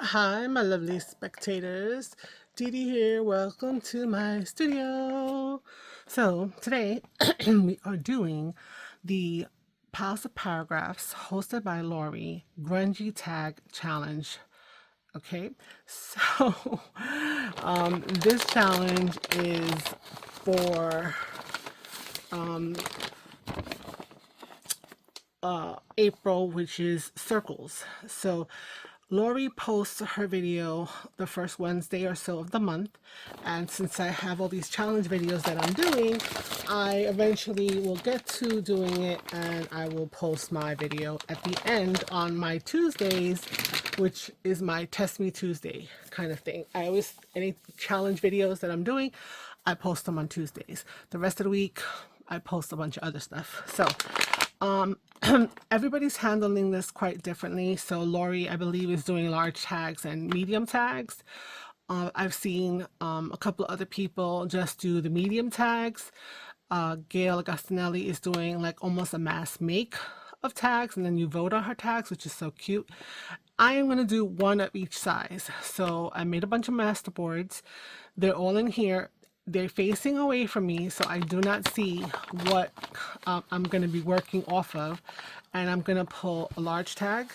Hi, my lovely spectators. Dee Dee here. Welcome to my studio. So, today we are doing the Piles of Paragraphs hosted by Lori Grungy Tag Challenge. Okay, so this challenge is for April, which is circles. So Lori posts her video the first Wednesday or so of the month. And since I have all these challenge videos that I'm doing, I eventually will get to doing it and I will post my video at the end on my Tuesdays, which is my Test Me Tuesday kind of thing. Any challenge videos that I'm doing, I post them on Tuesdays. The rest of the week, I post a bunch of other stuff. So everybody's handling this quite differently. So Lori, I believe, is doing large tags and medium tags. I've seen a couple of other people just do the medium tags. Gail Agostinelli is doing like almost a mass make of tags, and then you vote on her tags, which is so cute. I am going to do one of each size. So I made a bunch of master boards. They're all in here. They're facing away from me, so I do not see what I'm going to be working off of. And I'm going to pull a large tag,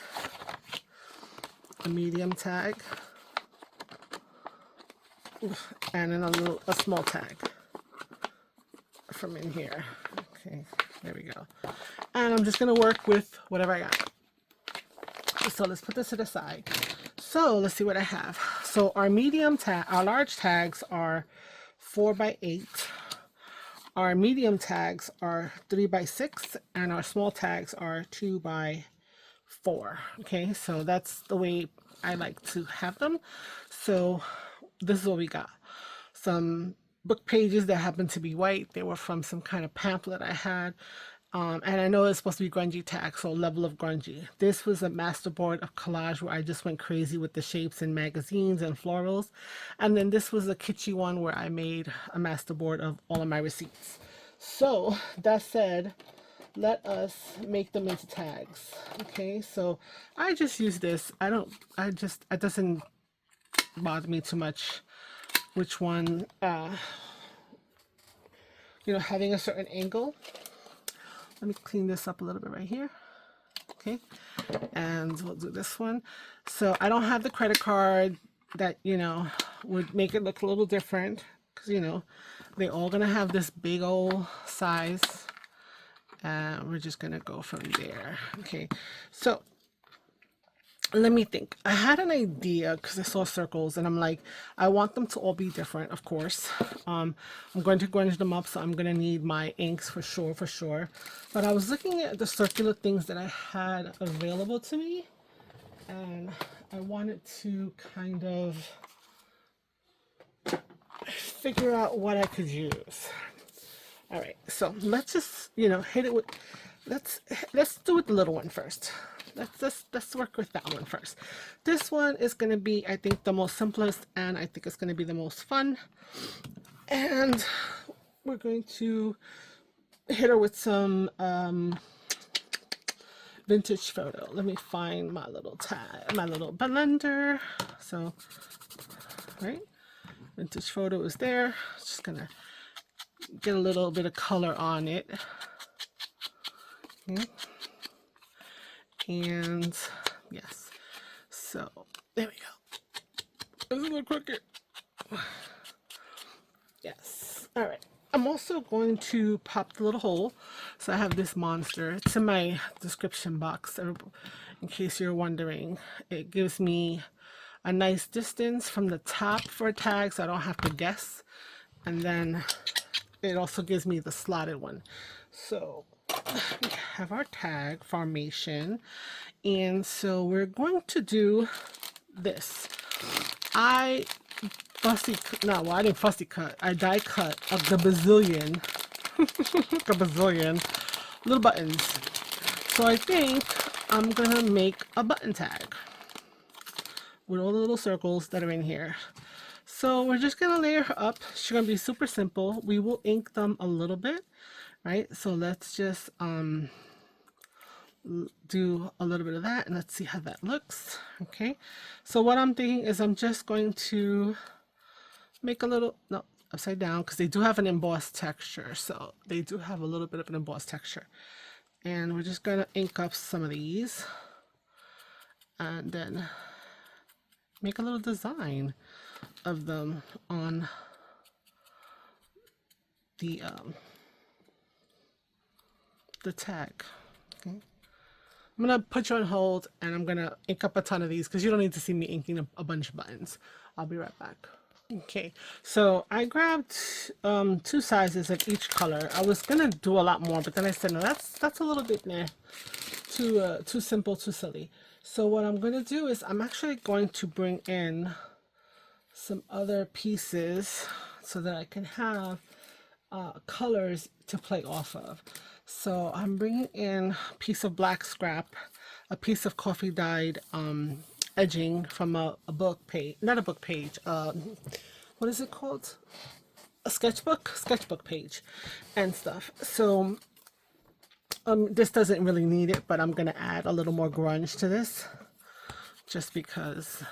a medium tag, and then a small tag from in here. Okay, there we go. And I'm just going to work with whatever I got. So let's put this to the side. So let's see what I have. So our large tags are 4x8. Our medium tags are 3x6, and our small tags are 2x4. Okay, so that's the way I like to have them. So this is what we got. Some book pages that happen to be white. They were from some kind of pamphlet I had. And I know it's supposed to be grungy tag, so level of grungy. This was a masterboard of collage where I just went crazy with the shapes and magazines and florals. And then this was a kitschy one where I made a masterboard of all of my receipts. So that said, let us make them into tags. Okay, so I just use this. It doesn't bother me too much which one, having a certain angle. Let me clean this up a little bit right here. Okay, and we'll do this one. So I don't have the credit card that, would make it look a little different, because, they're all gonna have this big old size. And we're just gonna go from there. Okay, so let me think. I had an idea because I saw circles and I'm like, I want them to all be different, of course. I'm going to grunge them up, so I'm going to need my inks for sure. But I was looking at the circular things that I had available to me, and I wanted to kind of figure out what I could use. All right, so let's just, hit it with, let's do it the little one first. Let's work with that one first. This one is going to be, I think, the most simplest, and I think it's going to be the most fun. And we're going to hit her with some vintage photo. Let me find my little blender. So, right, vintage photo is there. Just gonna get a little bit of color on it. Okay. And yes, so there we go. It's a little crooked. Yes. All right. I'm also going to pop the little hole. So I have this monster. It's in my description box, in case you're wondering. It gives me a nice distance from the top for a tag, so I don't have to guess. And then it also gives me the slotted one. So we have our tag formation, and so we're going to do this. I didn't fussy cut. I die cut of the bazillion, the bazillion little buttons. So I think I'm gonna make a button tag with all the little circles that are in here. So we're just gonna layer her up. She's gonna be super simple. We will ink them a little bit, right? So let's just do a little bit of that and let's see how that looks. Okay, so what I'm thinking is I'm just going to make a little, no, upside down, because they do have an embossed texture. So they do have a little bit of an embossed texture. And we're just going to ink up some of these and then make a little design of them on the tag. Okay. I'm going to put you on hold and I'm going to ink up a ton of these because you don't need to see me inking a bunch of buttons. I'll be right back. Okay, so I grabbed 2 sizes of each color. I was gonna do a lot more, but then I said no, that's a little bit too simple, too silly. So what I'm gonna do is I'm actually going to bring in some other pieces so that I can have colors to play off of. So I'm bringing in a piece of black scrap, a piece of coffee dyed edging from a book page, not a book page, what is it called? A sketchbook page and stuff. So this doesn't really need it, but I'm gonna add a little more grunge to this just because,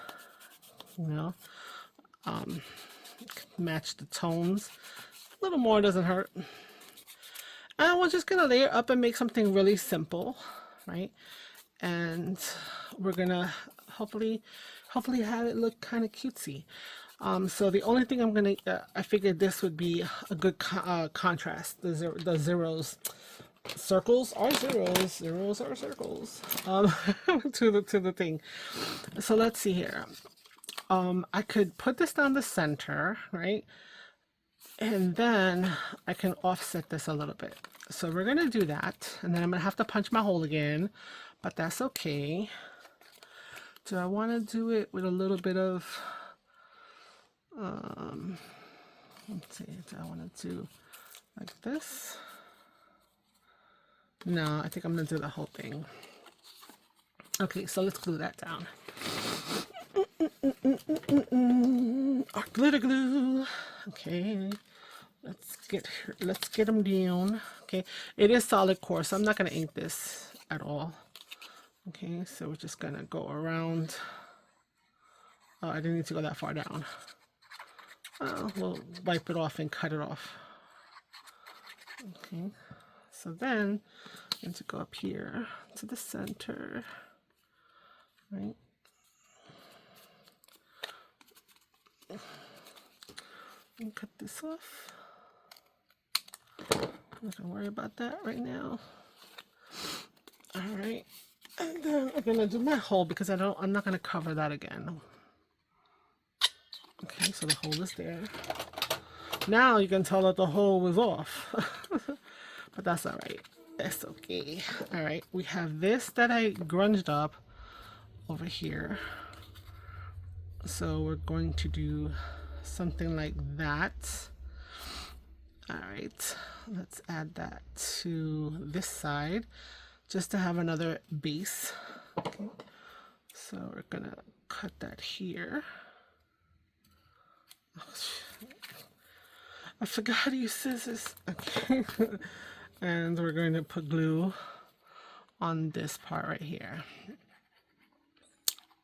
you know, match the tones. A little more doesn't hurt. And we're just gonna layer up and make something really simple, right? And we're gonna hopefully have it look kind of cutesy. So the only thing I'm gonna I figured this would be a good contrast. The zeros, circles are zeros, zeros are circles, to the thing. So let's see here. I could put this down the center, right? And then I can offset this a little bit. So we're gonna do that, and then I'm gonna have to punch my hole again, but that's okay. Do I want to do it with a little bit of, let's see, do I want to do like this? No, I think I'm going to do the whole thing. Okay, so let's glue that down. Our glitter glue. Okay, let's get them down. Okay, it is solid core, so I'm not going to ink this at all. Okay, so we're just gonna go around. Oh, I didn't need to go that far down. We'll wipe it off and cut it off. Okay, so then I'm going to go up here to the center, right? And cut this off. I'm not gonna worry about that right now. All right. And then I'm gonna do my hole because I'm not gonna cover that again. Okay, so the hole is there. Now you can tell that the hole was off. But that's all right. That's okay. All right, we have this that I grunged up over here. So we're going to do something like that. All right, let's add that to this side, just to have another base. Okay. So we're gonna cut that here. I forgot how to use scissors. Okay. And we're going to put glue on this part right here.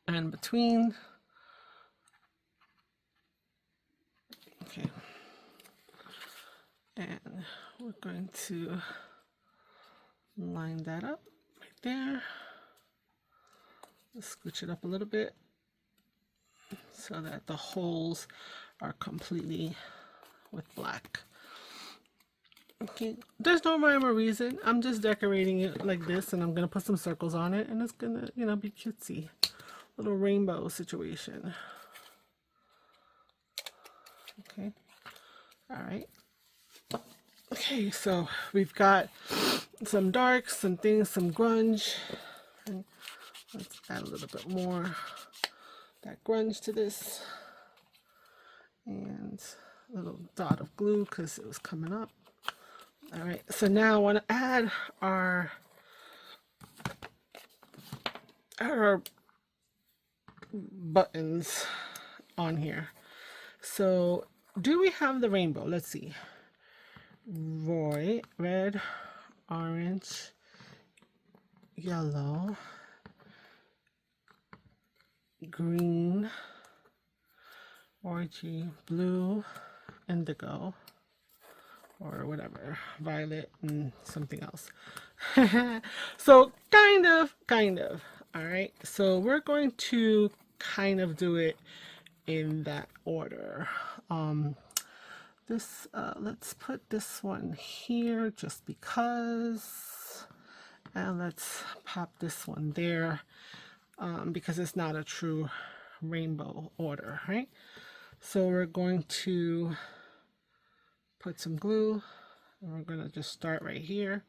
And between. Okay. And we're going to line that up right there. Let's scooch it up a little bit so that the holes are completely with black. Okay, there's no rhyme or reason. I'm just decorating it like this, and I'm gonna put some circles on it, and it's gonna, you know, be cutesy. Little rainbow situation. Okay, all right. Okay, so we've got some darks, some things, some grunge. Okay. Let's add a little bit more that grunge to this. And a little dot of glue because it was coming up. All right, so now I want to add our buttons on here. So do we have the rainbow? Let's see. Red, orange, yellow, green, orangey, blue, indigo, or whatever, violet, and something else. So kind of. All right. So we're going to kind of do it in that order. Let's put this one here just because, and let's pop this one there because it's not a true rainbow order, right? So we're going to put some glue, and we're going to just start right here,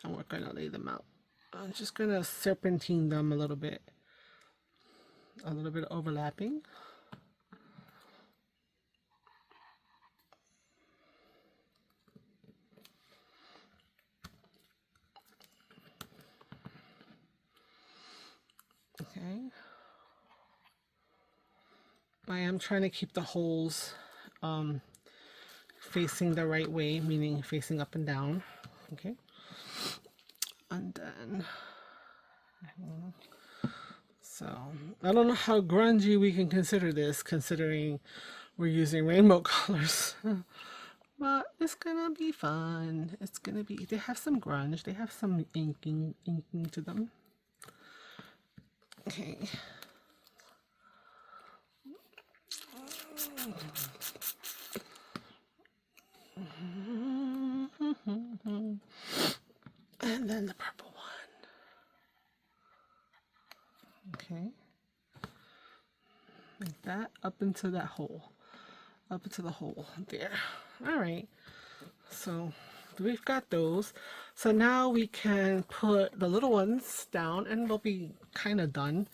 and we're going to lay them out. I'm just going to serpentine them a little bit overlapping. Okay. I am trying to keep the holes facing the right way, meaning facing up and down. Okay. And then, so I don't know how grungy we can consider this, considering we're using rainbow colors. But it's gonna be fun. It's gonna be, they have some grunge, they have some inking to them. Okay. And then the purple one. Okay. Like that, up into that hole. Up into the hole there. All right. So we've got those. So now we can put the little ones down and they'll be kind of done.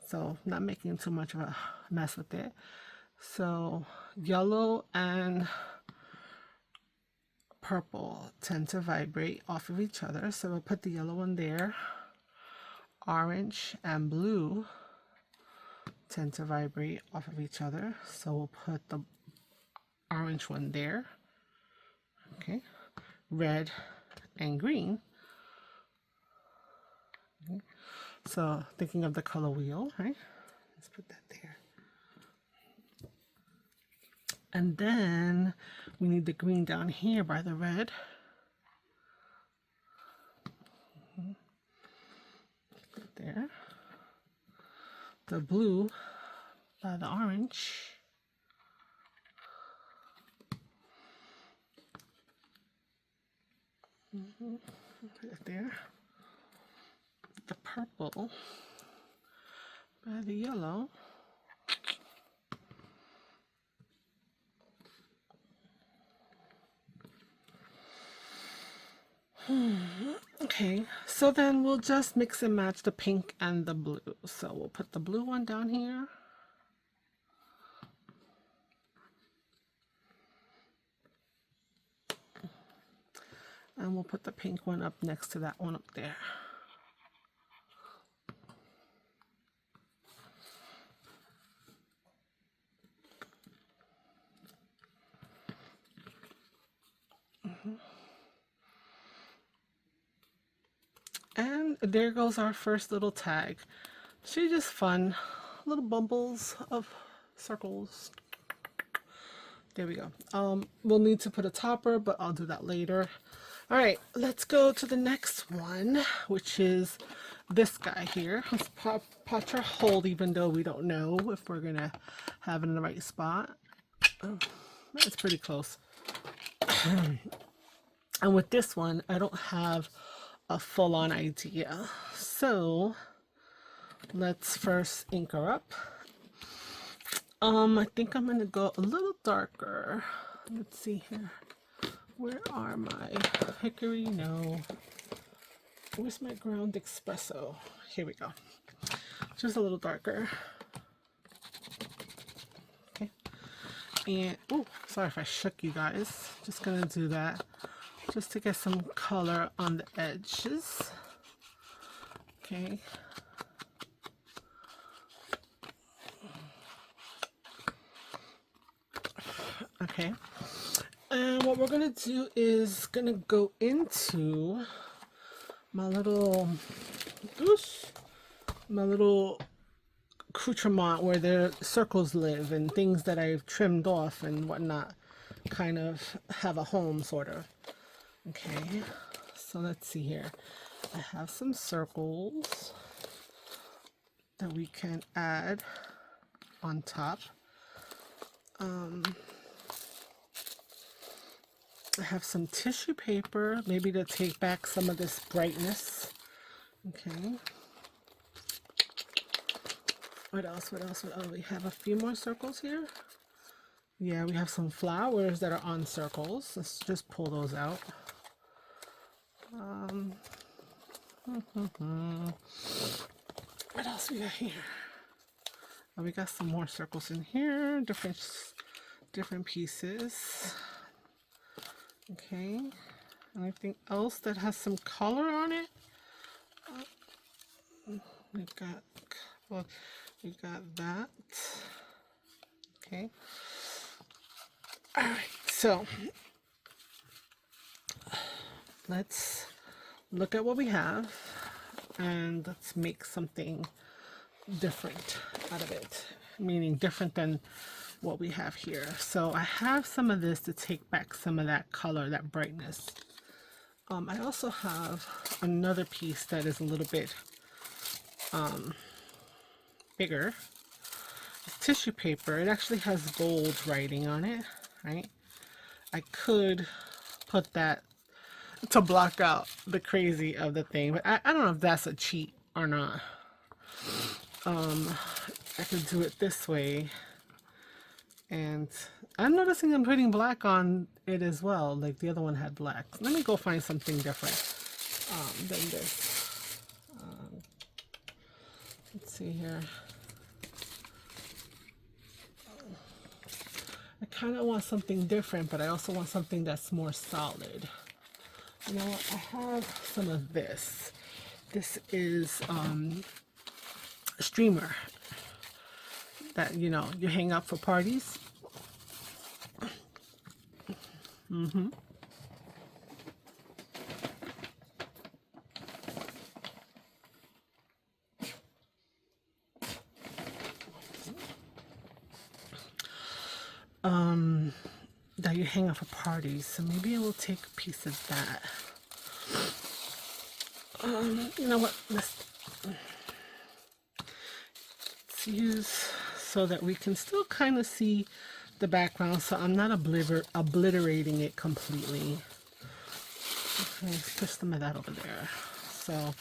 So not making too much of a mess with it. So yellow and purple tend to vibrate off of each other. So we'll put the yellow one there. Orange and blue tend to vibrate off of each other. So we'll put the orange one there. Okay. Red and green. Okay. So thinking of the color wheel, right? Let's put that there. And then we need the green down here by the red. Put there. The blue by the orange. Put it there. The purple by the yellow. Okay, so then we'll just mix and match the pink and the blue. So we'll put the blue one down here. And we'll put the pink one up next to that one up there. And there goes our first little tag. She's just fun. Little bumbles of circles. There we go. We'll need to put a topper, but I'll do that later. All right, let's go to the next one, which is this guy here. Let's pot your hold, even though we don't know if we're gonna have it in the right spot. Oh, that's pretty close. And with this one, I don't have a full-on idea. So let's first ink her up. I think I'm gonna go a little darker. Let's see here. Where are my hickory? No. Where's my ground espresso? Here we go. Just a little darker. Okay. And, oh, sorry if I shook you guys. Just gonna do that just to get some color on the edges. Okay. Okay. And what we're gonna do is gonna go into my little, oosh, my little accoutrement where the circles live and things that I've trimmed off and whatnot kind of have a home, sort of. Okay, so let's see here. I have some circles that we can add on top. I have some tissue paper, maybe to take back some of this brightness. Okay. What else? What else? What else? We have a few more circles here. Yeah, we have some flowers that are on circles. Let's just pull those out. What else we got here? Oh, we got some more circles in here. Different pieces. Okay. Anything else that has some color on it? We've got, well, we got that. Okay. All right. So let's look at what we have and let's make something different out of it, meaning different than what we have here. So I have some of this to take back some of that color, that brightness. I also have another piece that is a little bit bigger. It's tissue paper. It actually has gold writing on it, right? I could put that to block out the crazy of the thing, but I don't know if that's a cheat or not. I could do it this way, and I'm noticing I'm putting black on it as well, like the other one had black. Let me go find something different than this. Let's see here. I kind of want something different, but I also want something that's more solid. You know what? I have some of this. This is a streamer that, you know, you hang up for parties. That you hang up for parties. So maybe I will take a piece of that. You know what? Let's use so that we can still kind of see the background, so I'm not obliterating it completely. Okay, let's push some of that over there. So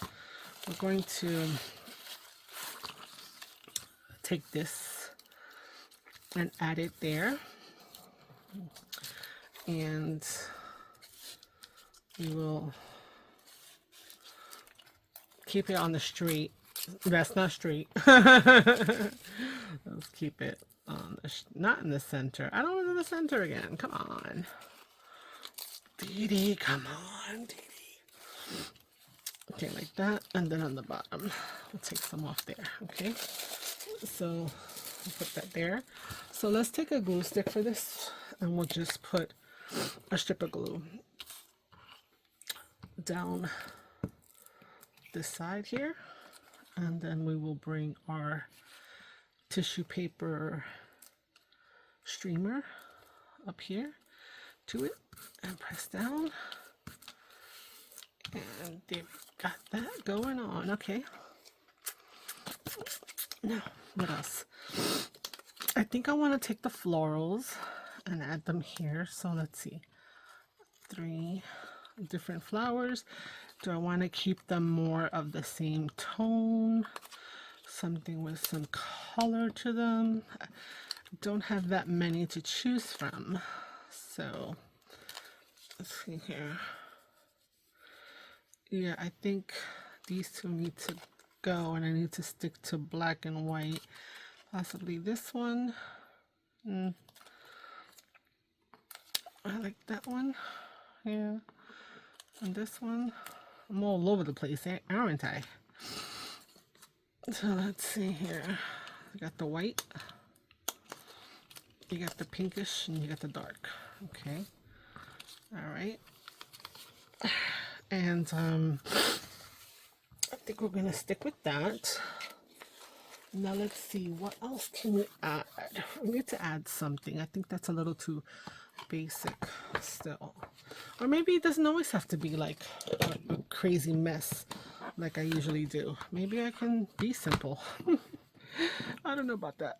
we're going to take this and add it there, and we will keep it on the straight. That's not straight. Let's keep it on the not in the center. I don't want it in the center again. Come on, Dee Dee, come on, Dee Dee. Okay, like that, and then on the bottom, we'll take some off there. Okay, so we'll put that there. So let's take a glue stick for this, and we'll just put a strip of glue down this side here, and then we will bring our tissue paper streamer up here to it and press down, and they've got that going on. Okay, now what else? I think I want to take the florals and add them here. So let's see, 3 different flowers. Do I want to keep them more of the same tone, something with some color to them? I don't have that many to choose from, so let's see here. Yeah, I think these two need to go, and I need to stick to black and white. Possibly this one. I like that one. Yeah. And this one. I'm all over the place, aren't I? So let's see here. You got the white, you got the pinkish, and you got the dark. Okay. All right. And think we're gonna stick with that. Now let's see, what else can we add? We need to add something. I think that's a little too basic still. Or maybe it doesn't always have to be like a crazy mess like I usually do. Maybe I can be simple. I don't know about that.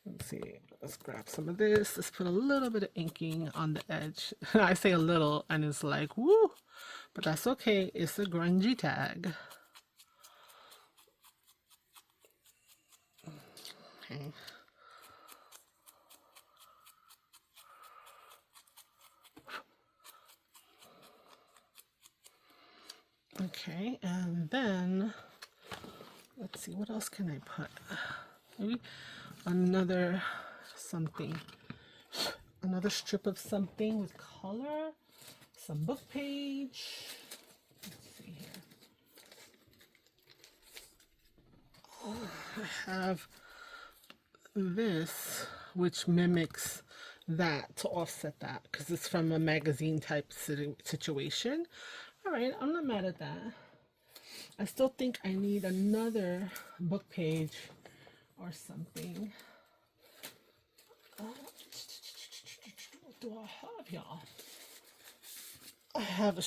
Let's see, let's grab some of this. Let's put a little bit of inking on the edge. I say a little and it's like, woo, but that's okay. It's a grungy tag. Okay. Okay, and then let's see, what else can I put? Maybe another something, another strip of something with color, some book page. Let's see here. Oh, I have this, which mimics that to offset that because it's from a magazine type situation. All right, I'm not mad at that. I still think I need another book page or something. What do I have, y'all? I have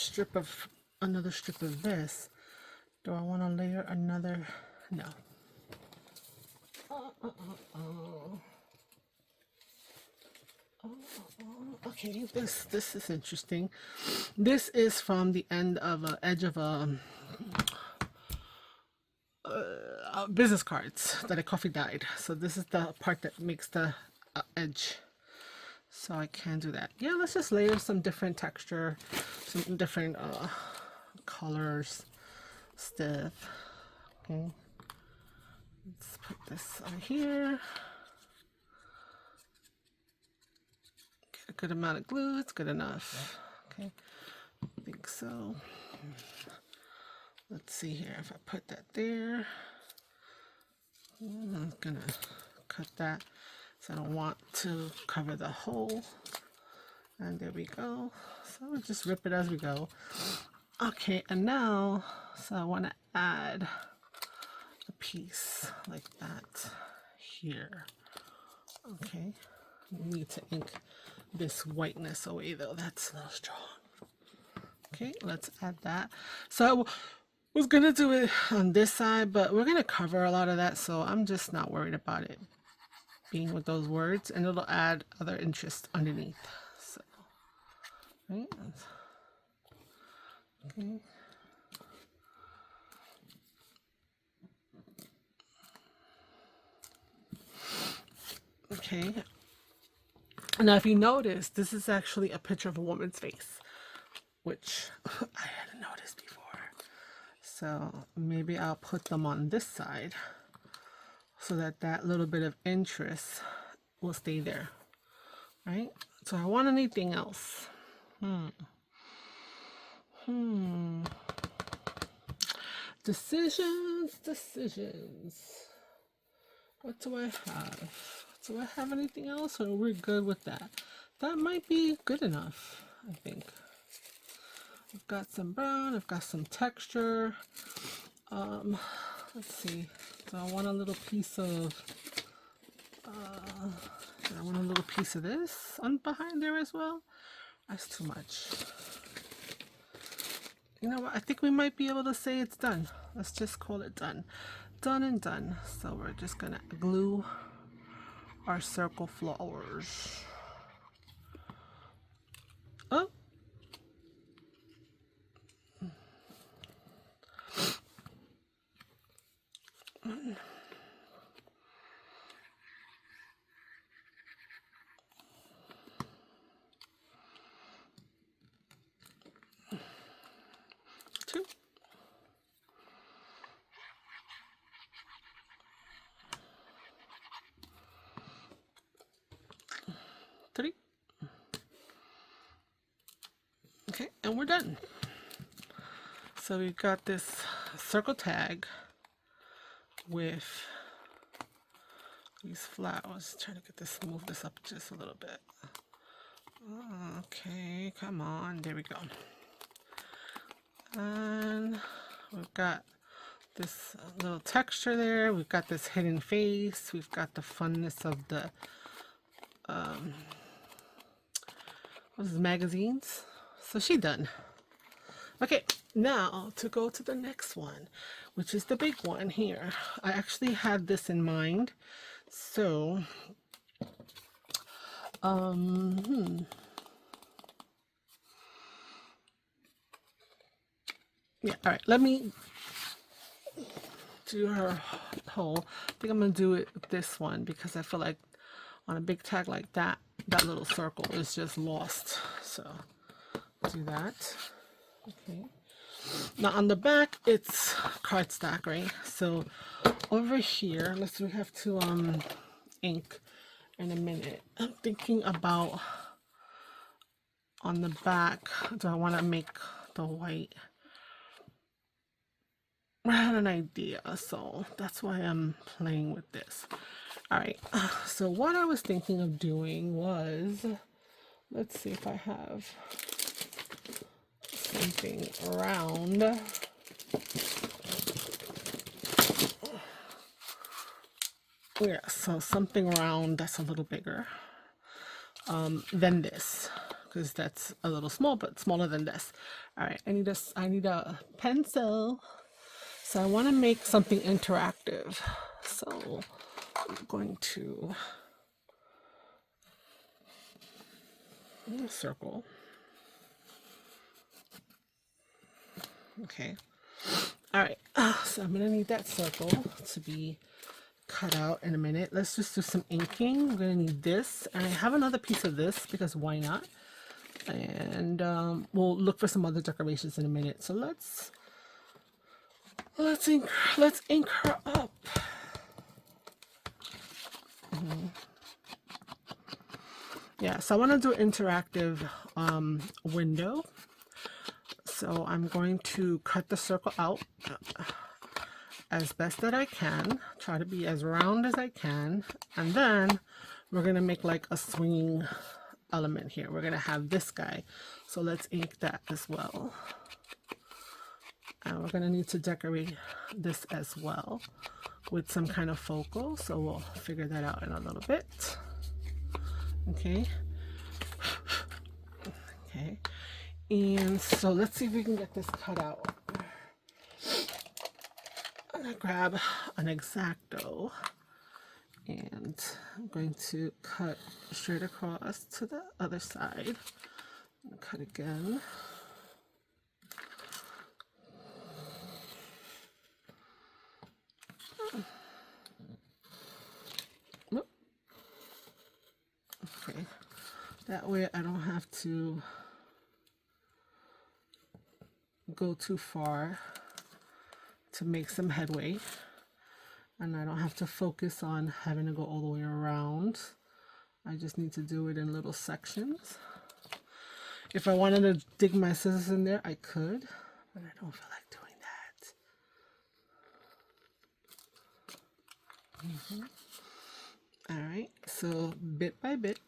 another strip of this. Do I want to layer another? No. Okay, this is interesting. This is from the end of a edge of a business cards that I coffee dyed. So this is the part that makes the edge. So I can do that. Yeah, let's just layer some different texture, some different colors, stuff. Okay, let's put this on here. Get a good amount of glue. It's good enough. Okay, I think so. Let's see here. If I put that there, I'm gonna cut that so I don't want to cover the hole. And there we go. So we'll just rip it as we go. Okay, and now, so I want to add a piece like that here. Okay, need to ink this whiteness away though. That's a little strong. Okay, let's add that. So I was gonna do it on this side, but we're gonna cover a lot of that, so I'm just not worried about it being with those words, and it'll add other interest underneath. So, right. Okay. Okay. Now, if you notice, this is actually a picture of a woman's face, which I hadn't noticed before. So maybe I'll put them on this side so that that little bit of interest will stay there, right? So I want anything else. Decisions. What do I have? Do I have anything else, or we're good with that? That might be good enough, I think. I've got some brown, I've got some texture. Let's see. So I want a little piece of this on behind there as well. That's too much. You know what? I think we might be able to say it's done. Let's just call it done. Done and done. So we're just gonna glue our circle flowers. Oh. Two. 3. Okay, and we're done. So we've got this circle tag with these flowers. Trying to get this, move this up just a little bit. Okay, come on, there we go. And again. We've got this little texture there. We've got this hidden face. We've got the funness of the what is it, magazines. So she done. Okay, now to go to the next one, which is the big one here. I actually had this in mind. So yeah, all right, let me do her whole. I think I'm gonna do it with this one because I feel like on a big tag like that, that little circle is just lost. So do that. Okay. Now on the back, it's cardstock, right? So over here, we have to ink in a minute. I'm thinking about on the back, do I want to make the white? I had an idea, so that's why I'm playing with this. All right, so what I was thinking of doing was, let's see if I have something round. Yeah, so something round that's a little bigger than this, because that's a little small, but smaller than this. All right, I need a pencil. So I want to make something interactive. So I'm going to circle. Okay. All right. So I'm going to need that circle to be cut out in a minute. Let's just do some inking. We're going to need this. And I have another piece of this because why not? And we'll look for some other decorations in a minute. So let's ink her up. Yeah, so I want to do an interactive window. So I'm going to cut the circle out as best that I can. Try to be as round as I can. And then we're going to make like a swinging element here. We're going to have this guy. So let's ink that as well. And we're going to need to decorate this as well with some kind of focal. So we'll figure that out in a little bit. Okay. Okay. And so let's see if we can get this cut out. I'm going to grab an X-Acto and I'm going to cut straight across to the other side. Cut again. Okay, that way I don't have to go too far to make some headway, and I don't have to focus on having to go all the way around. I just need to do it in little sections. If I wanted to dig my scissors in there, I could, but I don't feel like doing that. All right, so bit by bit.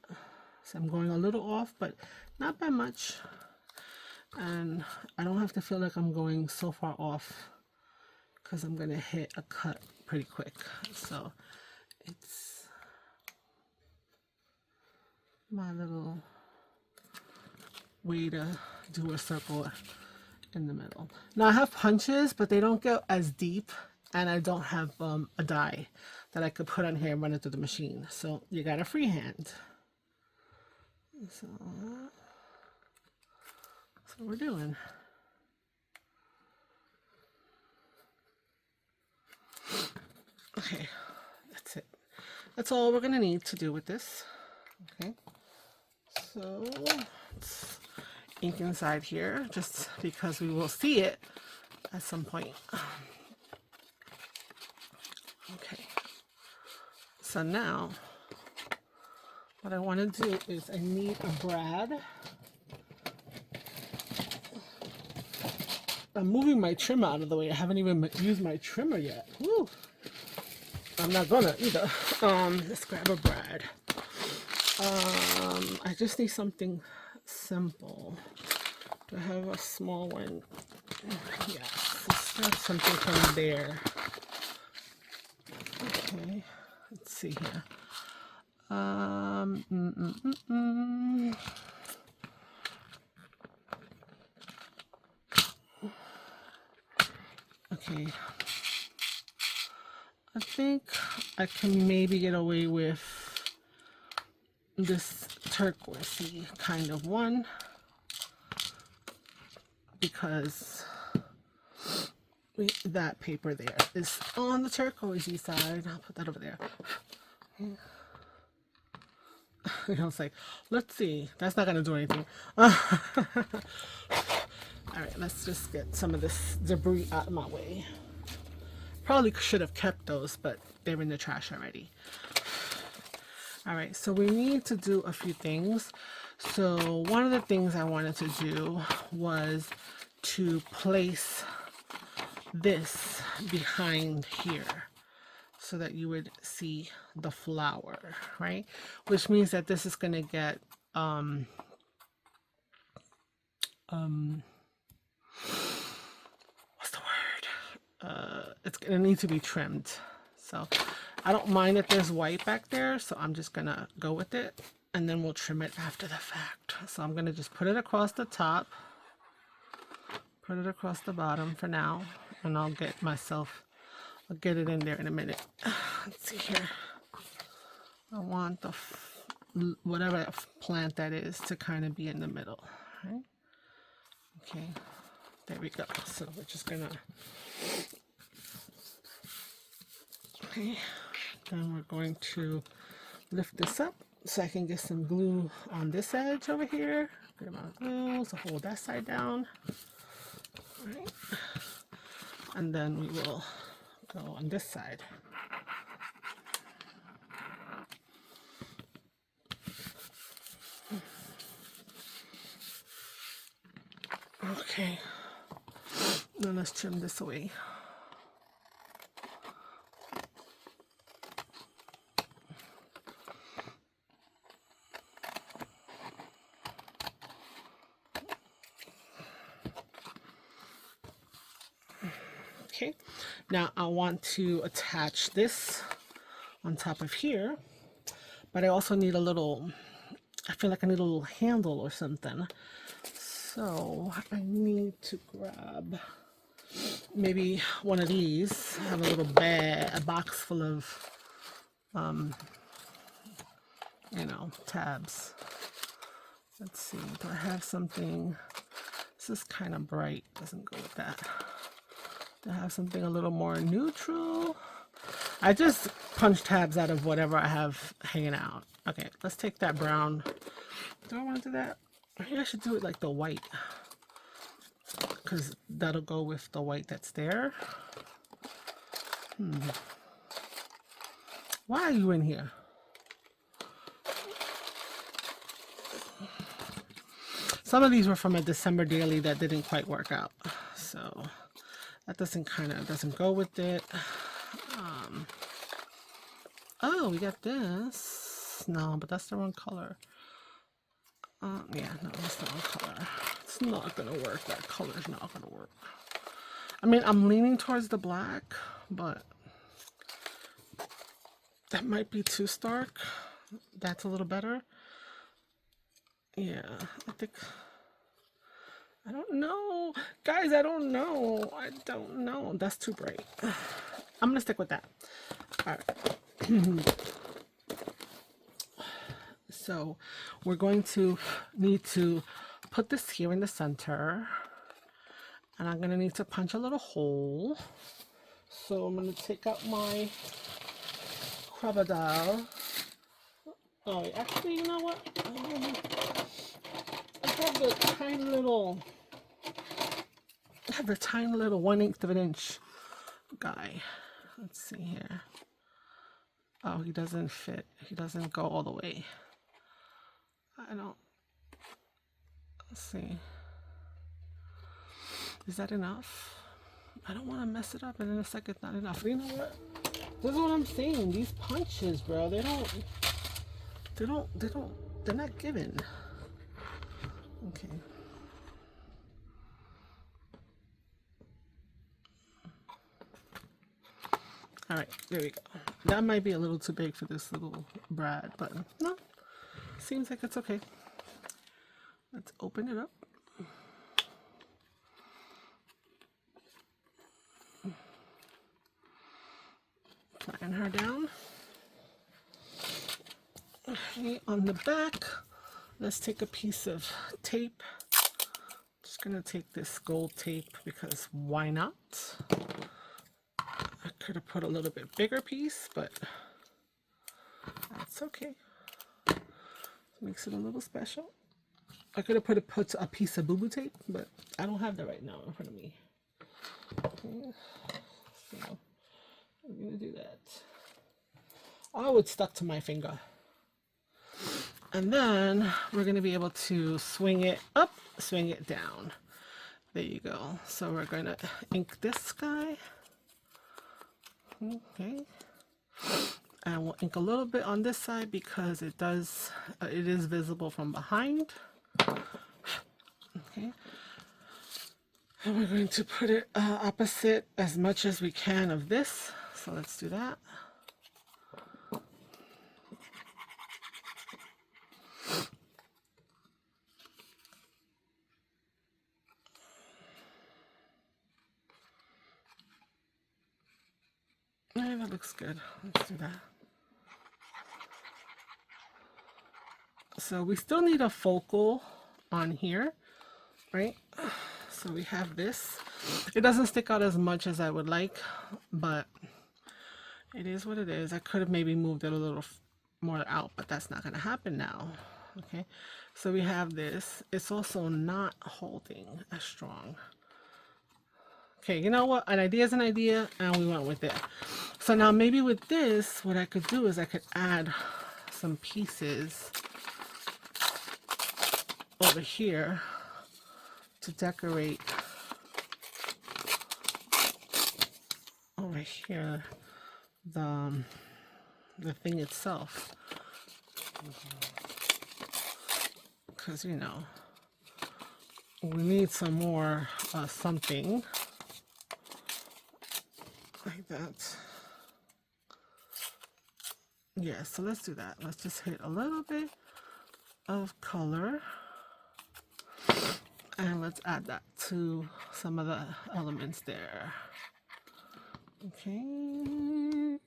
So I'm going a little off, but not by much. And I don't have to feel like I'm going so far off because I'm going to hit a cut pretty quick. So it's my little way to do a circle in the middle. Now I have punches, but they don't go as deep, and I don't have a die that I could put on here and run it through the machine. So you got a freehand. So that's what we're doing. Okay, that's it. That's all we're gonna need to do with this. Okay, so let's ink inside here just because we will see it at some point. Okay, so now what I want to do is I need a brad. I'm moving my trimmer out of the way. I haven't even used my trimmer yet. Woo. I'm not gonna either. Let's grab a brad. I just need something simple. Do I have a small one? Yes, let's start something from there. Okay, let's see here. Okay, I think I can maybe get away with this turquoisey kind of one because that paper there is on the turquoisey side. I'll put that over there. I was like, let's see. That's not gonna do anything. All right, let's just get some of this debris out of my way. Probably should have kept those, but they're in the trash already. All right, so we need to do a few things. So one of the things I wanted to do was to place this behind here so that you would see the flower, right? Which means that this is going to get what's the word? It's going to need to be trimmed. So I don't mind that there's white back there, so I'm just going to go with it and then we'll trim it after the fact. So I'm going to just put it across the top, put it across the bottom for now, and I'll get it in there in a minute. Let's see here. I want the whatever plant that is to kind of be in the middle, right? Okay, there we go. So we're just gonna, okay, then we're going to lift this up so I can get some glue on this edge over here. Get my glue to hold that side down. All right, and then we will go on this side. Okay, now let's trim this away. Okay, now I want to attach this on top of here, but I also need a little, I feel like I need a little handle or something. So I need to grab maybe one of these. I have a little bag, a box full of, you know, tabs. Let's see, do I have something? This is kind of bright, doesn't go with that. Do I have something a little more neutral? I just punch tabs out of whatever I have hanging out. Okay, let's take that brown. Do I want to do that? Maybe I should do it like the white, because that'll go with the white that's there. Why are you in here? Some of these were from a December daily that didn't quite work out, so that doesn't go with it. Oh, we got this. No, but that's the wrong color. Yeah, no, that's the wrong color. It's not gonna work. That color's not gonna work. I mean, I'm leaning towards the black, but that might be too stark. That's a little better. Yeah, I think, I don't know. Guys, I don't know. I don't know. That's too bright. I'm gonna stick with that. All right. So we're going to need to put this here in the center, and I'm going to need to punch a little hole. So I'm going to take out my crocodile. Oh, actually, you know what? I have the tiny little 1/8 of an inch guy. Let's see here. Oh, he doesn't fit. He doesn't go all the way. Let's see. Is that enough? I don't want to mess it up and in a second not enough. You know what? This is what I'm saying. These punches, bro, they're not given. Okay. All right, there we go. That might be a little too big for this little brad, but no, seems like it's okay. Let's open it up. Flatten her down. Okay, on the back, let's take a piece of tape. Just gonna take this gold tape because why not? I could have put a little bit bigger piece, but that's okay. Makes it a little special. I could have put a piece of boo-boo tape, but I don't have that right now in front of me. Okay. So I'm gonna do that. Oh, it stuck to my finger. And then we're gonna be able to swing it up, swing it down. There you go. So we're gonna ink this guy. Okay. And we'll ink a little bit on this side because it is visible from behind. Okay. And we're going to put it opposite as much as we can of this. So let's do that. Yeah, that looks good. Let's do that. So we still need a focal on here, right? So we have this. It doesn't stick out as much as I would like, but it is what it is. I could have maybe moved it a little more out, but that's not going to happen now. Okay, so we have this. It's also not holding as strong. Okay, you know what? An idea is an idea, and we went with it. So now maybe with this, what I could do is I could add some pieces over here to decorate over here the thing itself, because you know we need some more something like that. Yeah, so let's do that. Let's just hit a little bit of color and let's add that to some of the elements there. Okay.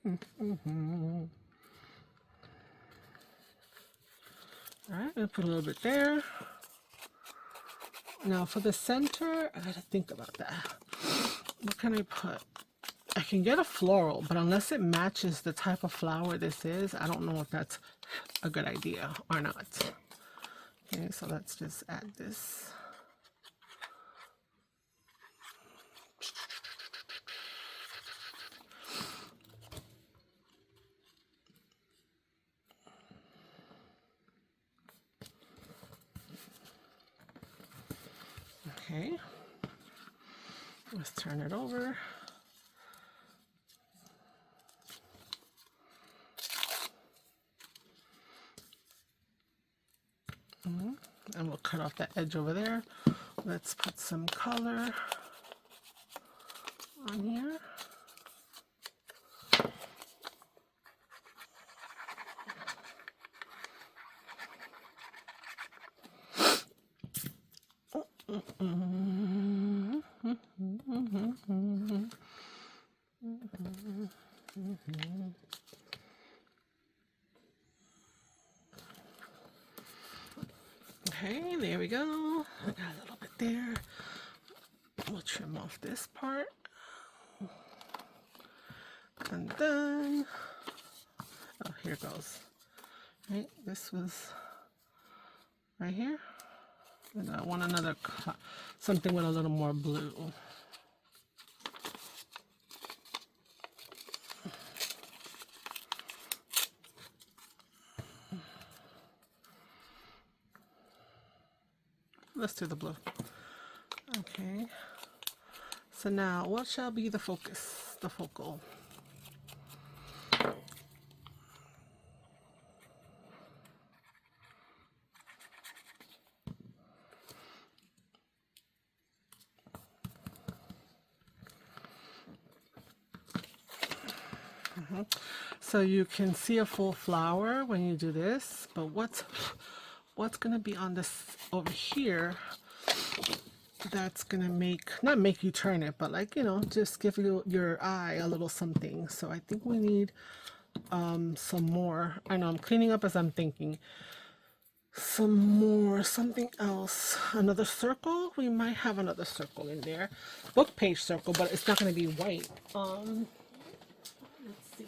All right, I'm gonna put a little bit there. Now for the center, I gotta think about that. What can I put? I can get a floral, but unless it matches the type of flower this is, I don't know if that's a good idea or not. Okay, so let's just add this. Okay, let's turn it over. And we'll cut off that edge over there. Let's put some color on here. Okay, there we go. I got a little bit there. We'll trim off this part. And then, oh, here goes. Right, this was right here. And I want another, something with a little more blue. Let's do the blue. Okay. So now, what shall be the focus, the focal? So you can see a full flower when you do this, but what's gonna be on this over here that's gonna not make you turn it, but like, you know, just give your eye a little something. So I think we need some more. I know I'm cleaning up as I'm thinking. Some more, something else. Another circle. We might have another circle in there. Book page circle, but it's not going to be white. Let's see.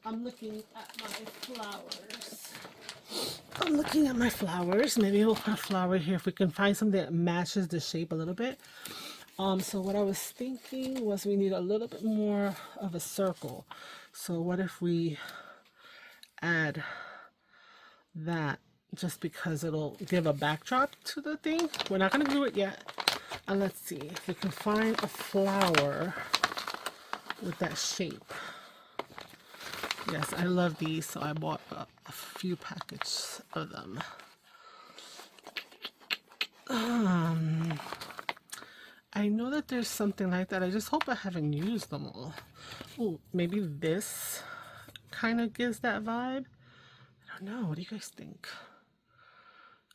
I'm looking at my flowers. Maybe we'll put a flower here if we can find something that matches the shape a little bit. So what I was thinking was we need a little bit more of a circle. So what if we add that, just because it'll give a backdrop to the thing. We're not going to do it yet. And let's see if we can find a flower with that shape. Yes, I love these, so I bought a few packets of them. I know that there's something like that. I just hope I haven't used them all. Oh, maybe this kind of gives that vibe. I don't know. What do you guys think?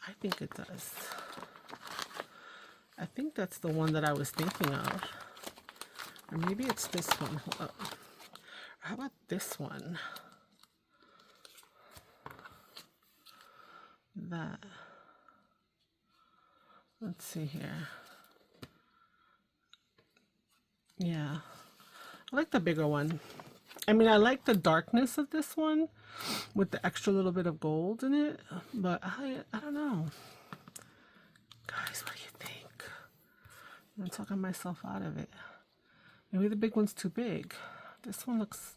I think it does. I think that's the one that I was thinking of. Or maybe it's this one. Hold up. How about this one? That. Let's see here. Yeah. I like the bigger one. I mean, I like the darkness of this one with the extra little bit of gold in it, but I don't know. Guys, what do you think? I'm talking myself out of it. Maybe the big one's too big. This one looks,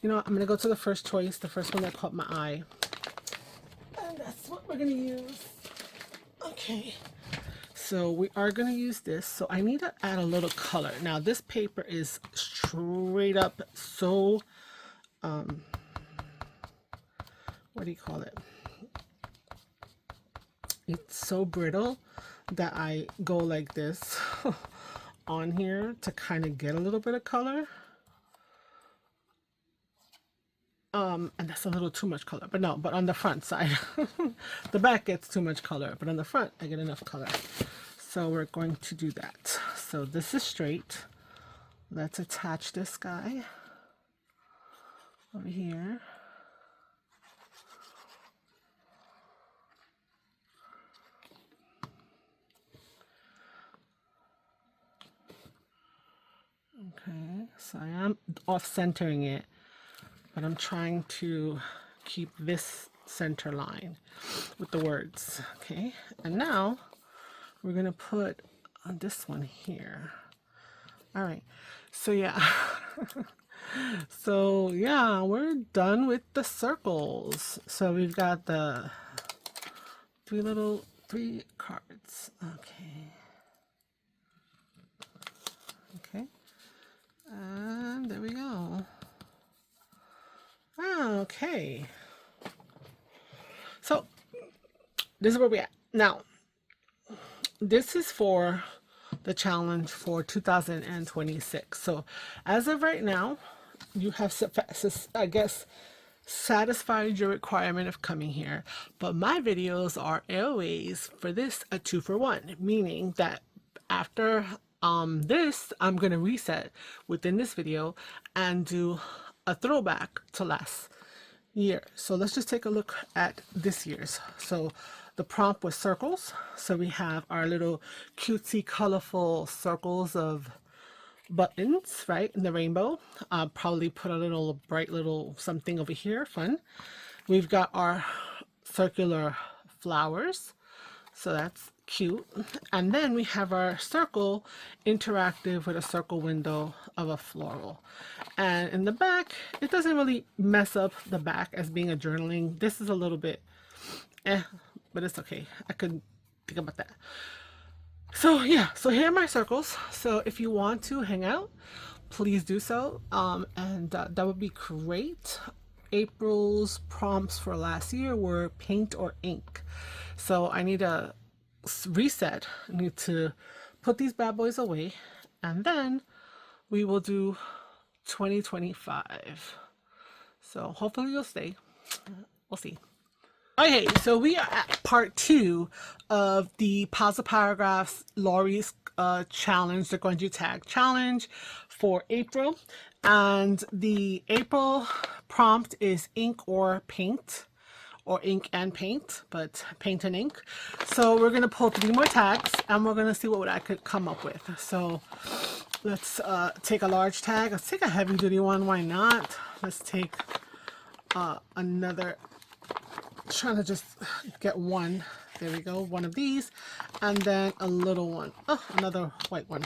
you know, I'm going to go to the first choice, the first one that caught my eye. And that's what we're going to use. Okay. So we are going to use this. So I need to add a little color. Now this paper is straight up so, what do you call it? It's so brittle that I go like this on here to kind of get a little bit of color. And that's a little too much color, but no, but on the front side, the back gets too much color, but on the front, I get enough color. So we're going to do that. So this is straight. Let's attach this guy over here. Okay, so I am off-centering it, but I'm trying to keep this center line with the words. Okay, and now we're gonna put on this one here. All right, so yeah. So yeah, we're done with the circles. So we've got the three cards. Okay. Okay. And there we go. Okay. So this is where we at. Now, this is for the challenge for 2026. So as of right now, you have, I guess, satisfied your requirement of coming here. But my videos are always, for this, a 2-for-1, meaning that after this, I'm going to reset within this video and do a throwback to last year. So let's just take a look at this year's. So the prompt was circles. So we have our little cutesy, colorful circles of buttons, right, in the rainbow. I'll probably put a little bright little something over here, fun. We've got our circular flowers, so that's cute. And then we have our circle interactive with a circle window of a floral. And in the back, it doesn't really mess up the back as being a journaling. This is a little bit but it's okay. I could think about that. So yeah, so here are my circles. So if you want to hang out, please do so. And that would be great. April's prompts for last year were paint or ink. So I need to reset. I need to put these bad boys away and then we will do 2025. So hopefully you'll stay. We'll see. Okay, so we are at part 2 of the Pause Paragraphs Lori's challenge, the Grungy Tag challenge for April. And the April prompt is ink or paint, or ink and paint, but paint and ink. So we're going to pull 3 more tags and we're going to see what I could come up with. So let's take a large tag. Let's take a heavy duty one. Why not? Let's take another, trying to just get one. There we go. One of these. And then a little one. Oh, another white one.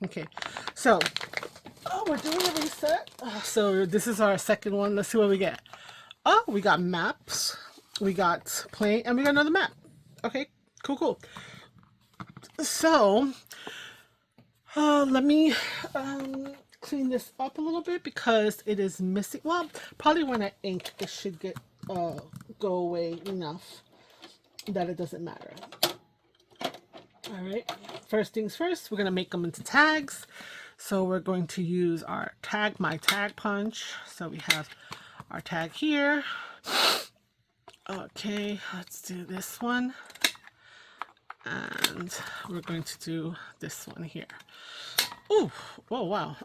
Okay. So, we're doing a reset. So this is our second one. Let's see what we get. Oh, we got maps. We got plain, and we got another map. Okay. Cool, cool. So, let me clean this up a little bit because it is missing. Well, probably when I ink, it should get go away enough that it doesn't matter. All right. First things first, we're gonna make them into tags. So we're going to use our tag, my tag punch. So we have our tag here. Okay, let's do this one. And we're going to do this one here. Ooh, whoa, wow.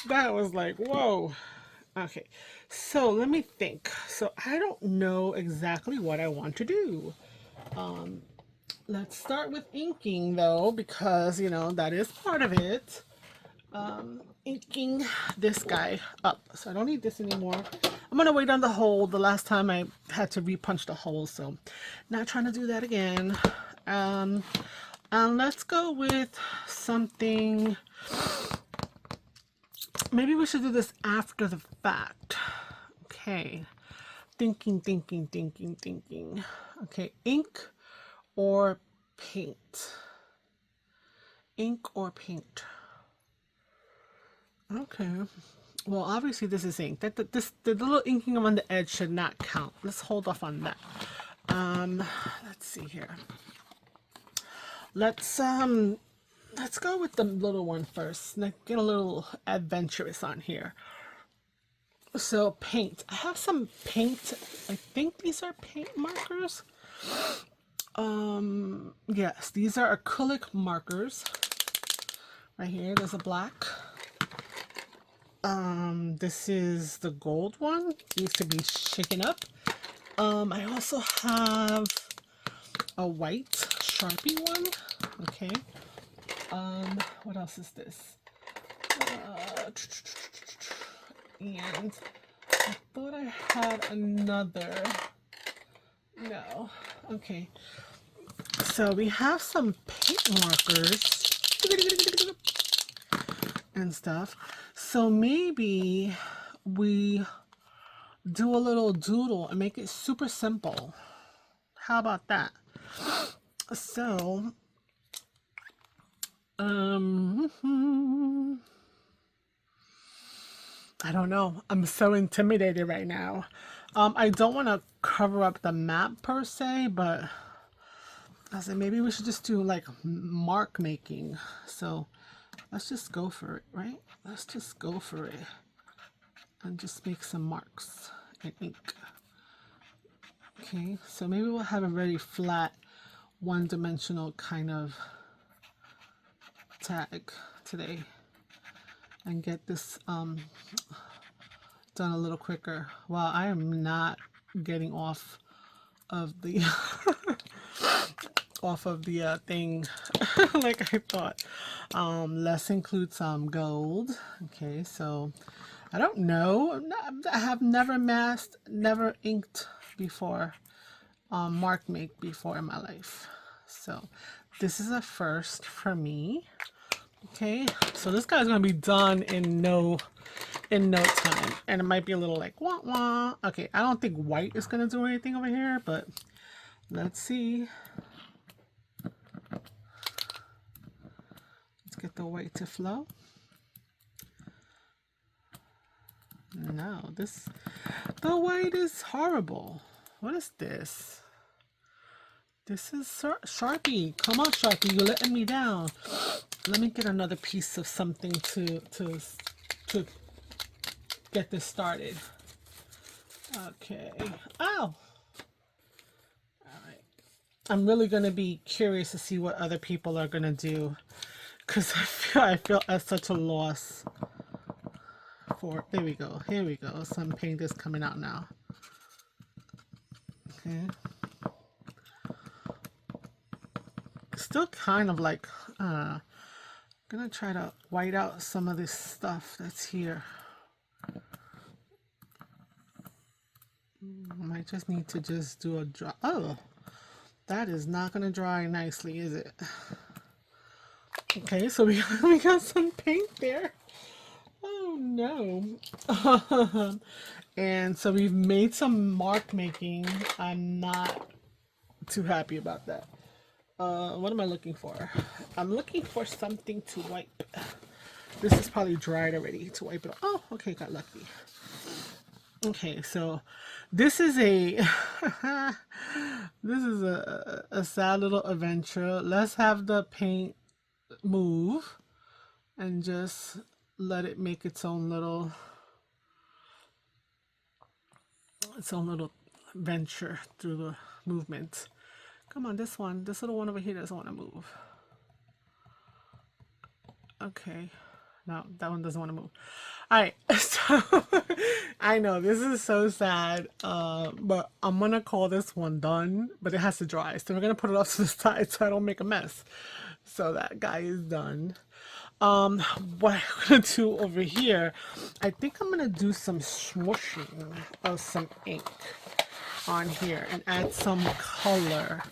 That was like, whoa. Okay, so let me think. So I don't know exactly what I want to do. Let's start with inking though, because you know that is part of it. Inking this guy up. So I don't need this anymore. I'm gonna wait on the hole. The last time I had to repunch the hole, so not trying to do that again. And let's go with something. Maybe we should do this after the fact. Okay. Thinking. Okay, ink or paint. Ink or paint. Okay. Well, obviously this is ink. The little inking on the edge should not count. Let's hold off on that. Let's see here. Let's go with the little one first. Let's get a little adventurous on here. So paint. I have some paint. I think these are paint markers. Yes, these are acrylic markers. Right here, there's a black. This is the gold one. It needs to be shaken up. I also have a white Sharpie one. Okay. What else is this? And I thought I had another. No. Okay. So we have some paint markers and stuff. So maybe we do a little doodle and make it super simple. How about that? So, I don't know. I'm so intimidated right now. I don't want to cover up the map per se, but I said maybe we should just do like mark making. So let's just go for it, right? Let's just go for it and just make some marks in ink. Okay, so maybe we'll have a very flat, one-dimensional kind of tag today and get this done a little quicker. Wow, I am not getting off of the thing like I thought. Let's include some gold. Okay, so I don't know. I have never masked, never inked before, mark make before in my life. So this is a first for me. Okay, so this guy's gonna be done in no time, and it might be a little like wah wah. Okay, I don't think white is gonna do anything over here, but let's see. Let's get the white to flow. No, the white is horrible. What is this? This is Sharpie. Come on, Sharpie. You're letting me down. Let me get another piece of something to get this started. Okay. Oh. All right. I'm really gonna be curious to see what other people are gonna do, because I feel at such a loss. For there we go. Here we go. Some paint is coming out now. Okay. Still kind of like gonna try to white out some of this stuff that's here. Might just need to just do a dry. Oh, that is not gonna dry nicely, is it? Okay, so we got some paint there. Oh no. And so we've made some mark making. I'm not too happy about that. What am I looking for? I'm looking for something to wipe. This is probably dried already to wipe it off. Oh, okay, got lucky. Okay, so this is a this is a sad little adventure. Let's have the paint move and just let it make its own little venture through the movement. Come on, this little one over here doesn't want to move. Okay, no, that one doesn't want to move. All right, so I know this is so sad, but I'm gonna call this one done, but it has to dry. So we're gonna put it off to the side so I don't make a mess. So that guy is done. What I'm gonna do over here, I think I'm gonna do some smooshing of some ink on here and add some color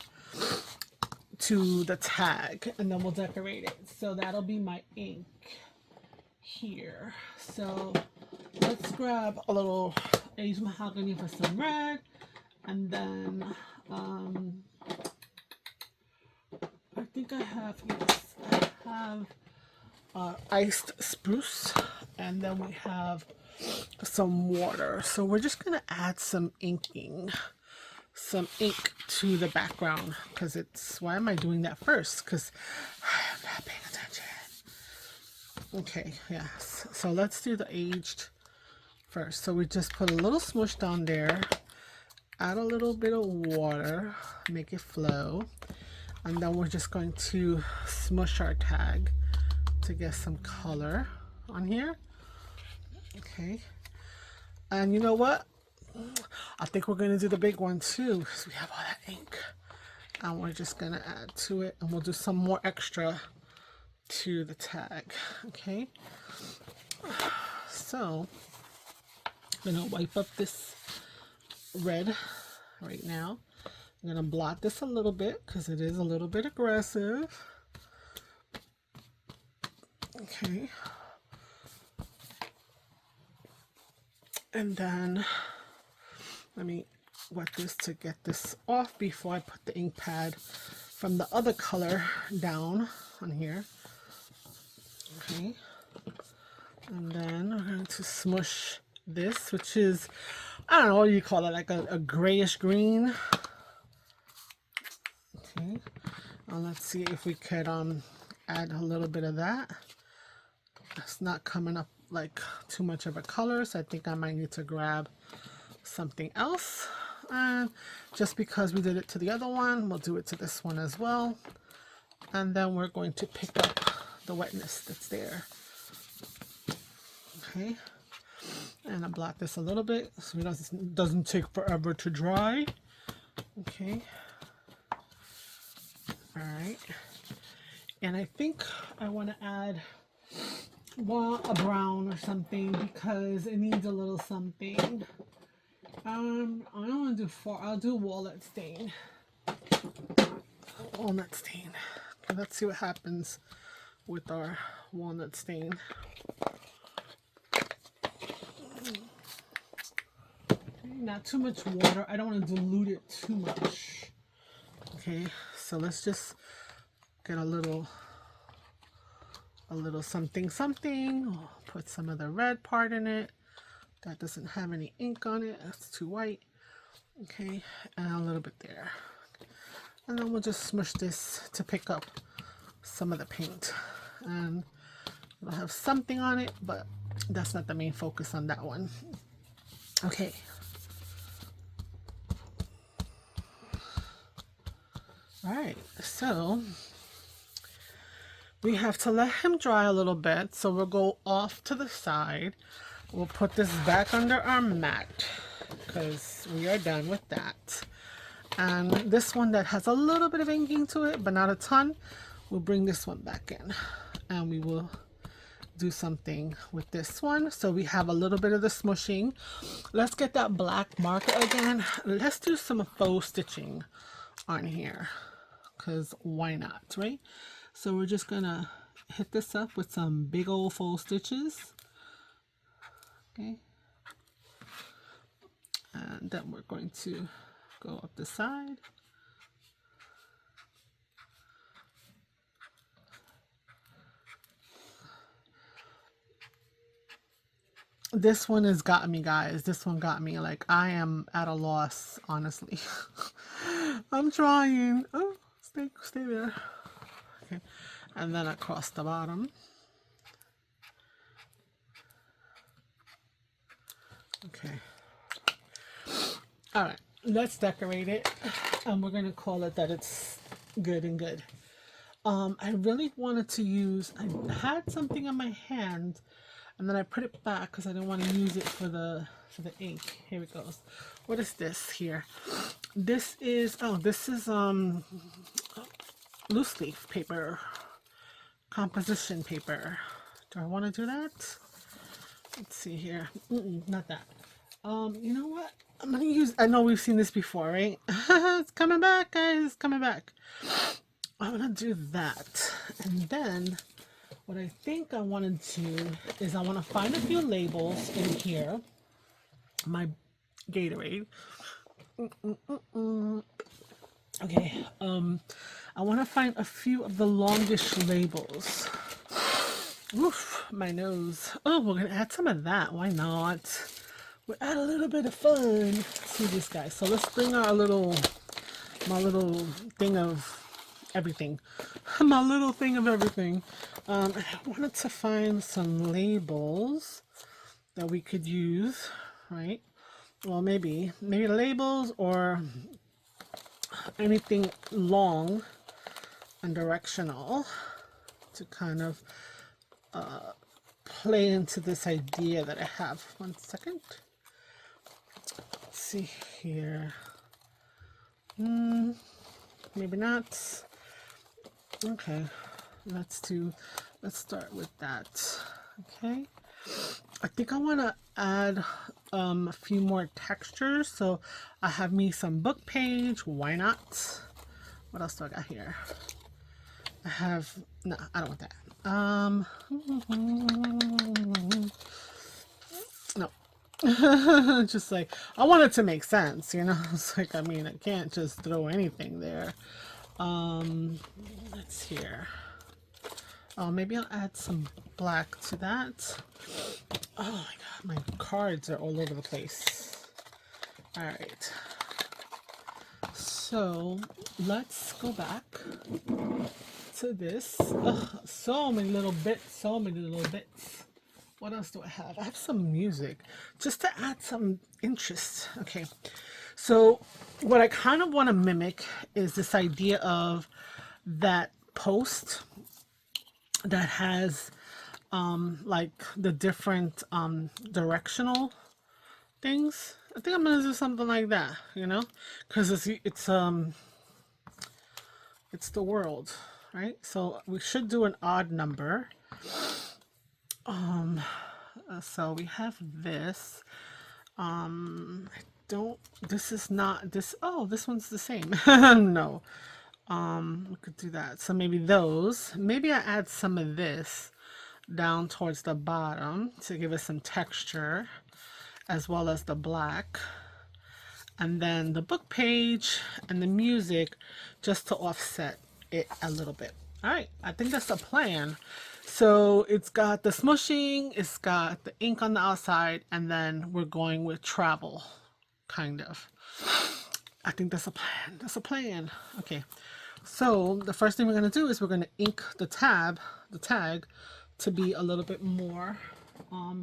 to the tag, and then we'll decorate it. So that'll be my ink here. So let's grab a little aged mahogany for some red, and then I think I have, yes, I have iced spruce, and then we have some water. So we're just gonna add some ink to the background, because it's, why am I doing that first? Because I'm not paying attention. Okay, yes. So let's do the aged first. So we just put a little smoosh down there, add a little bit of water, make it flow, and then we're just going to smush our tag to get some color on here. Okay, and you know what? I think we're going to do the big one too, because we have all that ink, and we're just going to add to it, and we'll do some more extra to the tag. Okay, so I'm going to wipe up this red right now. I'm going to blot this a little bit because it is a little bit aggressive. Okay, and then let me wet this to get this off before I put the ink pad from the other color down on here. Okay, and then we're going to smush this, which is, I don't know, what do you call it, like a grayish green. Okay, let's see if we could add a little bit of that. It's not coming up like too much of a color, so I think I might need to grab something else. And just because we did it to the other one, we'll do it to this one as well. And then we're going to pick up the wetness that's there. Okay, and I blot this a little bit so it doesn't take forever to dry. Okay, all right, and I think I want to add a brown or something because it needs a little something. I don't want to do I'll do walnut stain. Walnut stain. Okay, let's see what happens with our walnut stain. Not too much water. I don't want to dilute it too much. Okay, so let's just get a little something. Oh, put some of the red part in it. That doesn't have any ink on it. That's too white. Okay, and a little bit there. And then we'll just smush this to pick up some of the paint. And we'll have something on it, but that's not the main focus on that one. Okay. All right, so we have to let him dry a little bit. So we'll go off to the side. We'll put this back under our mat because we are done with that. And this one that has a little bit of inking to it, but not a ton, we'll bring this one back in. And we will do something with this one. So we have a little bit of the smushing. Let's get that black marker again. Let's do some faux stitching on here, because why not, right? So we're just gonna hit this up with some big old faux stitches. Okay, and then we're going to go up the side. This one has got me, guys. This one got me. Like, I am at a loss, honestly. I'm trying. Oh, stay there. Okay, and then across the bottom. Okay. All right, let's decorate it, and we're gonna call it that it's good and good. I really wanted to use, I had something in my hand, and then I put it back because I didn't want to use it for the ink. Here it goes. What is this here? This is, oh, this is loose leaf paper, composition paper. Do I want to do that? Let's see here. Not that. You know what? I'm gonna use, I know we've seen this before, right? It's coming back, guys. It's coming back. I'm gonna do that, and then what I think I want to do is I want to find a few labels in here. My Gatorade. Okay. I want to find a few of the longish labels. Oof, my nose. Oh, we're gonna add some of that. Why not? We'll add a little bit of fun to this guy. So let's bring our my little thing of everything. My little thing of everything. I wanted to find some labels that we could use, right? Well, maybe labels or anything long and directional to kind of play into this idea that I have. 1 second. Let's see here. Maybe not. Okay, let's start with that. Okay, I think I want to add a few more textures. So I have me some book page. Why not? What else do I got here? I have, no, I don't want that. No. Just like, I want it to make sense, you know? It's like, I mean, I can't just throw anything there. Let's here. Oh, maybe I'll add some black to that. Oh my god, my cards are all over the place. All right. So let's go back to this. Ugh, so many little bits, What else do I have? I have some music just to add some interest. Okay. So what I kind of want to mimic is this idea of that post that has like the different directional things. I think I'm gonna do something like that, you know, because it's the world, right? So we should do an odd number. So we have this. I don't. This is not this. Oh, this one's the same. No. We could do that. So maybe those. Maybe I add some of this down towards the bottom to give us some texture, as well as the black. And then the book page and the music just to offset it a little bit. All right, I think that's the plan. So it's got the smushing, it's got the ink on the outside, and then we're going with travel, kind of. I think that's a plan. That's a plan. Okay. So the first thing we're going to do is we're going to ink the tag to be a little bit more. I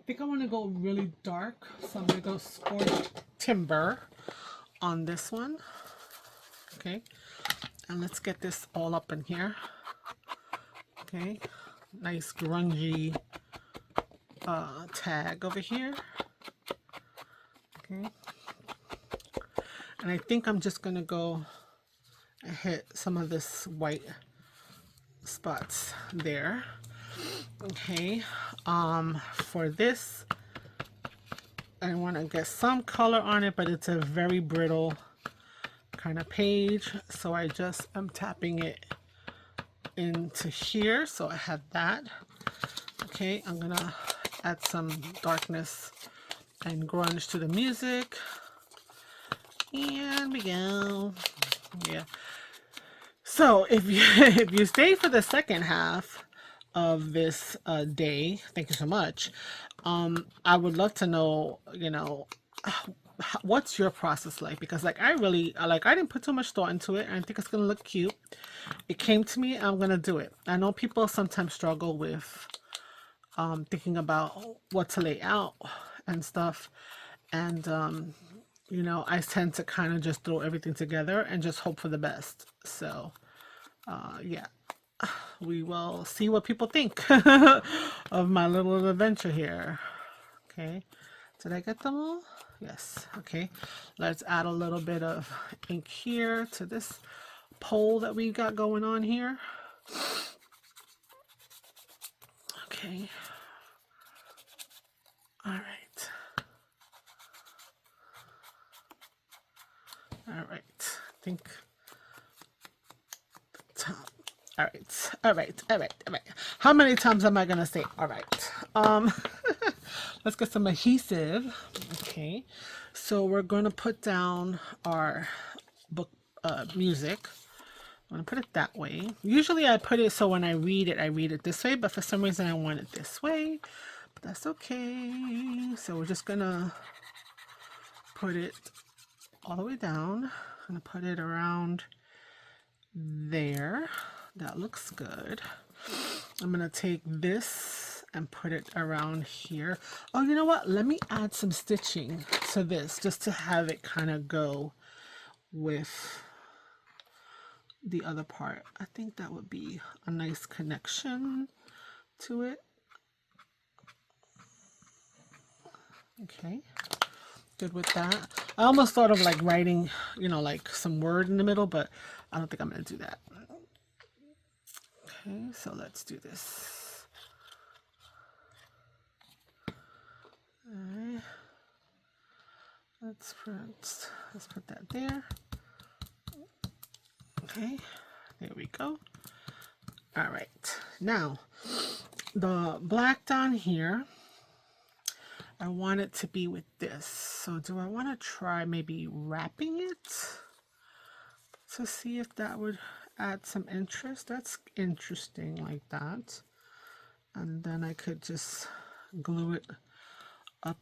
think I want to go really dark. So I'm going to go scorched timber on this one. Okay. And let's get this all up in here. Okay. Nice grungy tag over here. Okay. And I think I'm just going to go and hit some of this white spots there. Okay. For this, I want to get some color on it, but it's a very brittle kind of page. So I just am tapping it into here. So I have that. Okay. I'm going to add some darkness and grunge to the music. And we go. Yeah. So if you stay for the second half of this day, thank you so much. I would love to know, you know, what's your process like? Because like I didn't put too much thought into it. I think it's gonna look cute. It came to me. I'm gonna do it. I know people sometimes struggle with thinking about what to lay out and stuff, and you know, I tend to kind of just throw everything together and just hope for the best. So yeah, we will see what people think of my little adventure here. Okay, did I get them all? Yes. Okay, let's add a little bit of ink here to this pole that we got going on here. Okay. All right. All right. I think the top. All right. All right. All right. All right. How many times am I gonna say all right? Let's get some adhesive. Okay. So we're gonna put down our book music. I'm gonna put it that way. Usually I put it so when I read it this way, but for some reason I want it this way. But that's okay. So we're just gonna put it all the way down. I'm gonna put it around there. That looks good. I'm gonna take this and put it around here. Oh, you know what? Let me add some stitching to this just to have it kind of go with the other part. I think that would be a nice connection to it. Okay, good with that. I almost thought of like writing, you know, like some word in the middle, but I don't think I'm gonna do that. Okay, so let's do this. All right. Let's put that there. Okay, there we go. All right, now the black down here, I want it to be with this. So do I want to try maybe wrapping it to see if that would add some interest? That's interesting like that. And then I could just glue it up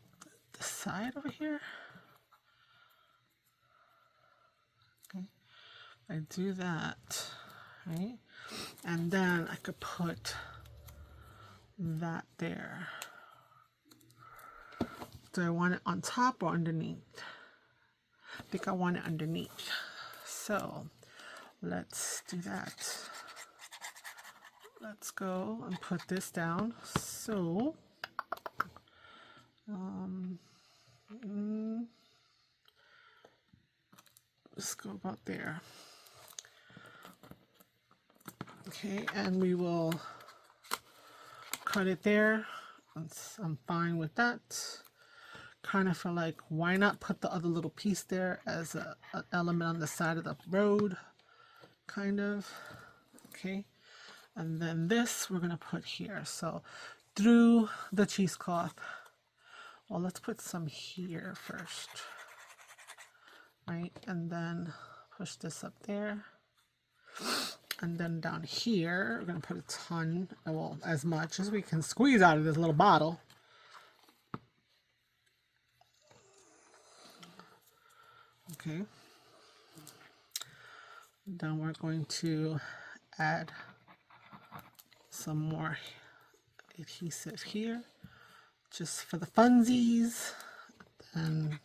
the side over here. Okay, I do that, right? And then I could put that there. Do I want it on top or underneath? I think I want it underneath. So let's do that. Let's go and put this down. So let's go about there. Okay, and we will cut it there. I'm fine with that. Kind of feel like, why not put the other little piece there as an element on the side of the road, kind of. Okay, and then this we're gonna put here. So through the cheesecloth, well, let's put some here first, right? And then push this up there. And then down here, we're gonna put a ton, well, as much as we can squeeze out of this little bottle. Okay. Then we're going to add some more adhesive here, just for the funsies. And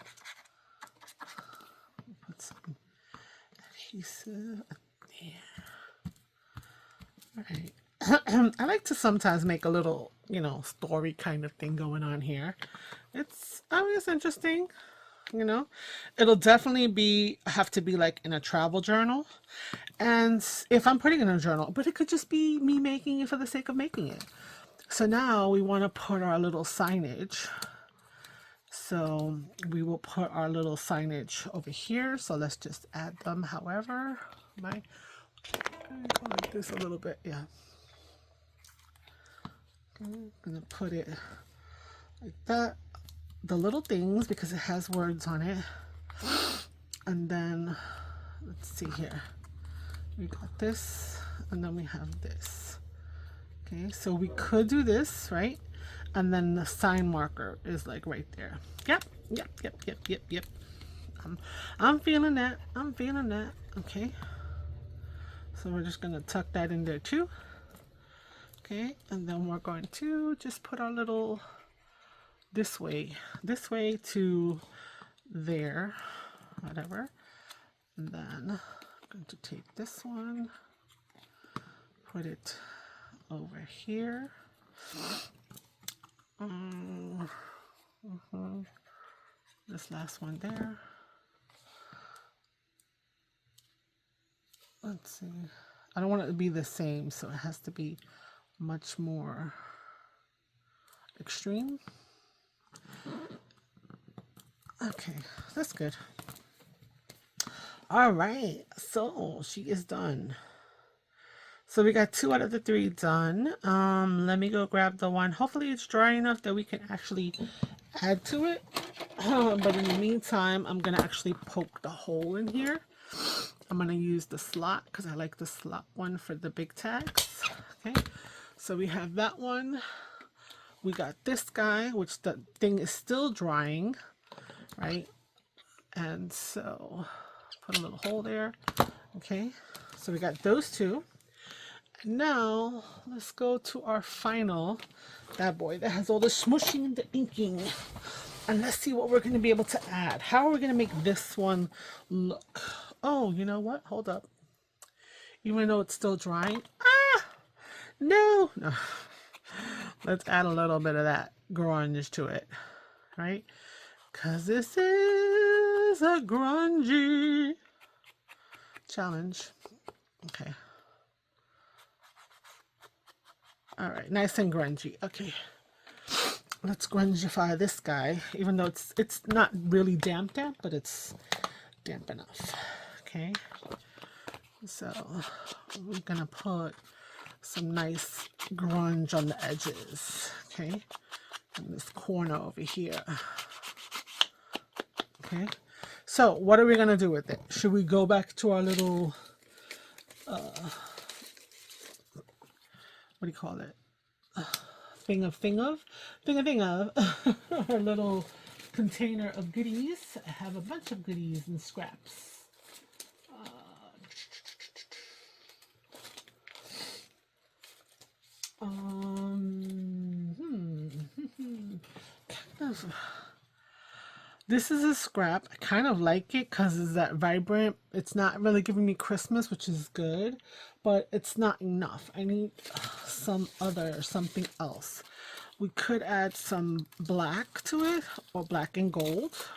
put some adhesive there. All right. I like to sometimes make a little, story kind of thing going on here. It's always interesting. It'll definitely have to be like in a travel journal. And if I'm putting it in a journal, but it could just be me making it for the sake of making it. So now we want to put our little signage. So we will put our little signage over here. So let's just add them. However, go like this a little bit. Yeah. I'm gonna put it like that. The little things, because it has words on it. And then let's see here. We got this, and then we have this. Okay, so we could do this, right? And then the sign marker is like right there. Yep. I'm feeling that. I'm feeling that. Okay. So we're just gonna tuck that in there too. Okay, and then we're going to just put our little this way to there, whatever. And then I'm going to take this one, put it over here. This last one there. Let's see. I don't want it to be the same, so it has to be much more extreme. Okay, that's good. All right, so she is done. So we got 2 out of the 3 done. Let me go grab the one. Hopefully it's dry enough that we can actually add to it. But in the meantime, I'm gonna actually poke the hole in here. I'm gonna use the slot because I like the slot one for the big tags. Okay, so we have that one. We got this guy, which the thing is still drying, right? And so put a little hole there. Okay, so we got those 2. Now let's go to our final bad boy that has all the smushing and the inking, and let's see what we're going to be able to add. How are we going to make this one look? Oh, you know what? Hold up. Even though it's still drying. No. Let's add a little bit of that grunge to it, right? Because this is a grungy challenge. Okay. All right, nice and grungy. Okay, let's grungify this guy, even though it's not really damp, but it's damp enough. Okay, so we're gonna put some nice grunge on the edges. Okay, in this corner over here. Okay, so what are we gonna do with it? Should we go back to our little what do you call it? Thing of our little container of goodies. I have a bunch of goodies and scraps. Kind of. This is a scrap. I kind of like it because it's that vibrant. It's not really giving me Christmas, which is good, but it's not enough. I need something else. We could add some black to it, or black and gold,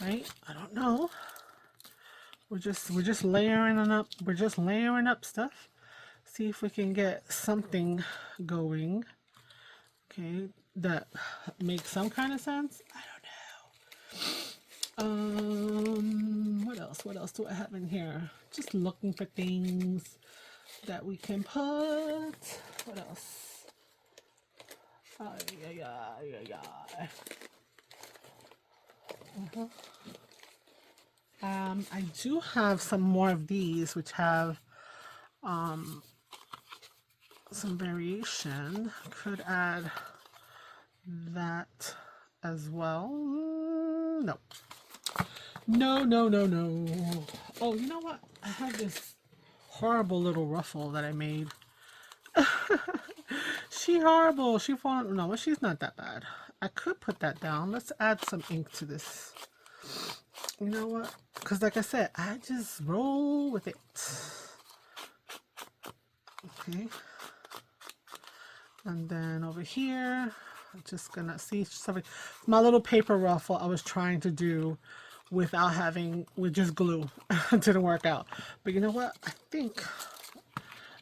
right? I don't know. We're just layering up. We're just layering up stuff. See if we can get something going. Okay, that makes some kind of sense. I don't know. What else do I have in here? Just looking for things that we can put. What else? I do have some more of these which have some variation. Could add that as well. No. No, no, no, no. Oh, you know what? I have this horrible little ruffle that I made. She horrible. She fallen. No, she's not that bad. I could put that down. Let's add some ink to this. You know what? Because like I said, I just roll with it. Okay. And then over here, I'm just gonna see something. My little paper ruffle I was trying to do without having, with just glue. It didn't work out. But you know what? I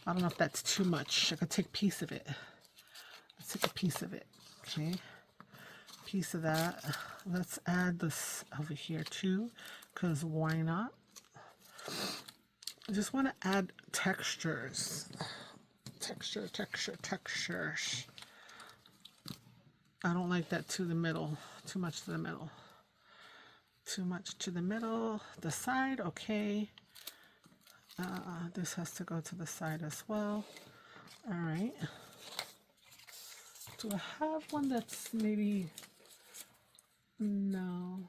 don't know if that's too much. I could take a piece of it. Let's take a piece of it. Okay. Piece of that. Let's add this over here too, because why not? I just want to add textures. Textures. I don't like that to the middle. Too much to the middle. Too much to the middle. The side, okay. This has to go to the side as well. All right. Do I have one that's maybe... No.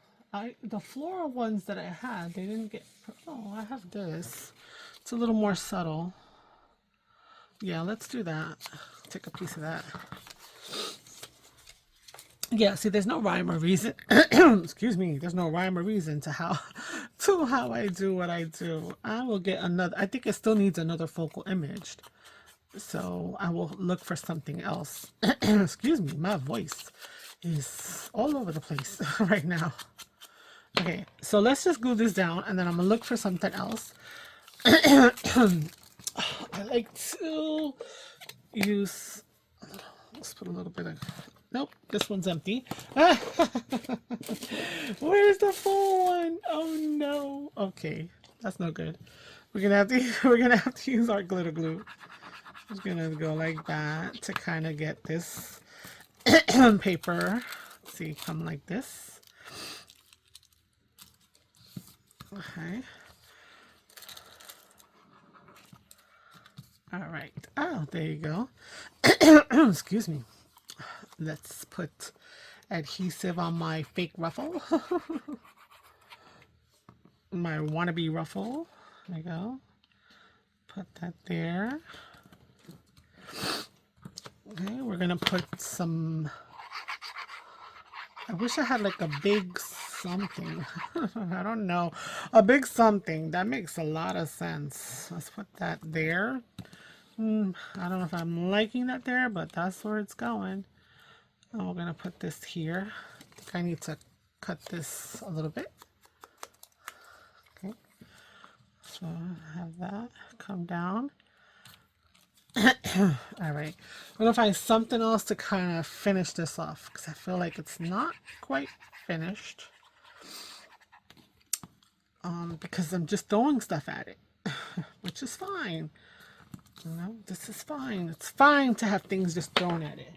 The floral ones that I had, they didn't get... Oh, I have this. It's a little more subtle. Yeah, let's do that. Take a piece of that. Yeah, see, there's no rhyme or reason. Excuse me. There's no rhyme or reason to how I do what I do. I will get another. I think it still needs another focal image, so I will look for something else. Excuse me. My voice is all over the place right now. Okay, so let's just glue this down, and then I'm gonna look for something else. I like to use. Let's put a little bit of. Nope, this one's empty. Where's the full one? Oh no. Okay, that's no good. We're gonna have to use our glitter glue. Just gonna go like that to kind of get this paper. Let's see, come like this. Okay. All right. Oh, there you go. Excuse me. Let's put adhesive on my fake ruffle. My wannabe ruffle. There you go. Put that there. Okay, we're gonna put some... I wish I had like a big something. I don't know. A big something. That makes a lot of sense. Let's put that there. I don't know if I'm liking that there, but that's where it's going. And we're gonna put this here. I think I need to cut this a little bit. Okay. So have that come down. All right. I'm gonna find something else to kind of finish this off because I feel like it's not quite finished. Because I'm just throwing stuff at it, which is fine. You know, this is fine. It's fine to have things just thrown at it.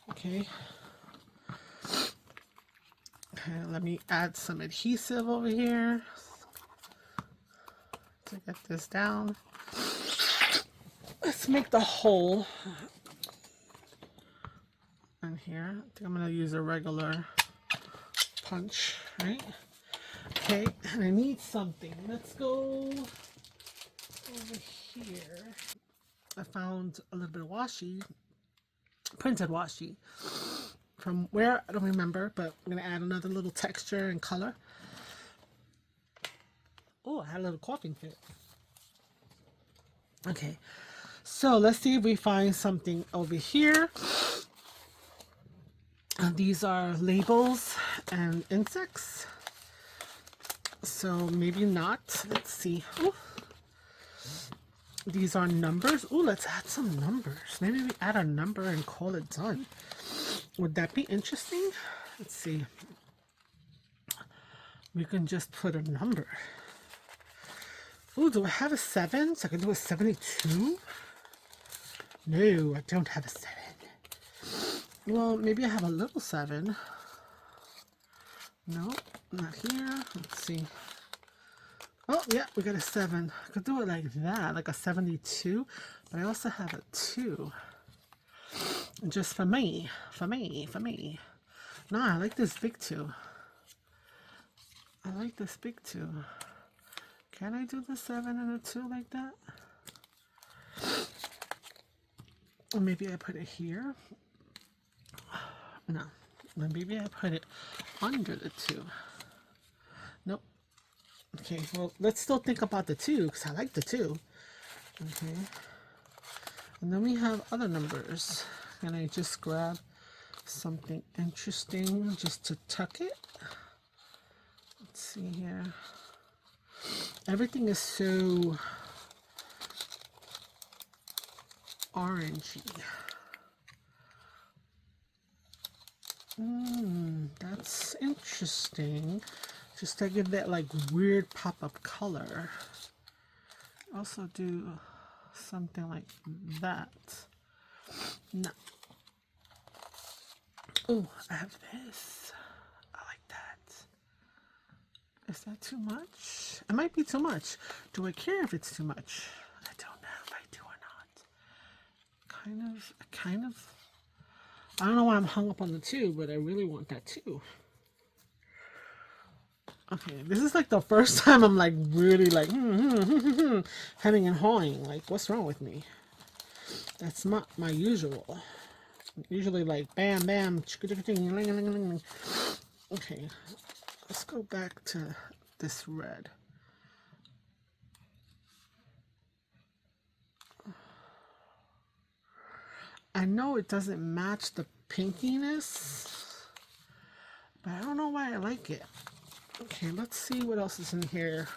Okay. Okay, let me add some adhesive over here to get this down. Let's make the hole in here. I think I'm going to use a regular punch, right? Okay, and I need something. Let's go over here. I found a little bit of washi, printed washi. From where, I don't remember, but I'm going to add another little texture and color. Oh, I had a little coughing fit. Okay, so let's see if we find something over here. These are labels and insects. So maybe not. Let's see. Ooh. These are numbers. Oh, let's add some numbers. Maybe we add a number and call it done. Would that be interesting? Let's see. We can just put a number. Oh, do I have a 7? So I can do a 72? No, I don't have a 7. Well, maybe I have a little 7. No, not here. Let's see. Oh, yeah, we got a 7. I could do it like that, like a 72. But I also have a 2. Just for me. For me. No, I like this big 2. I like this big 2. Can I do the 7 and a 2 like that? Or maybe I put it here. No. Maybe I put it under the 2. Nope. Okay, well, let's still think about the 2 because I like the 2. Okay. And then we have other numbers. Can I just grab something interesting just to tuck it? Let's see here. Everything is so orangey. That's interesting. Just to give that like weird pop-up color. Also do something like that. No. Oh, I have this. I like that. Is that too much? It might be too much. Do I care if it's too much? I don't know if I do or not. Kind of. I don't know why I'm hung up on the 2, but I really want that 2. Okay, this is like the first time I'm like really like hemming and hawing. Like, what's wrong with me? That's not my usual. Usually like bam, bam, okay, let's go back to this red. I know it doesn't match the pinkiness, but I don't know why I like it. Okay, let's see what else is in here.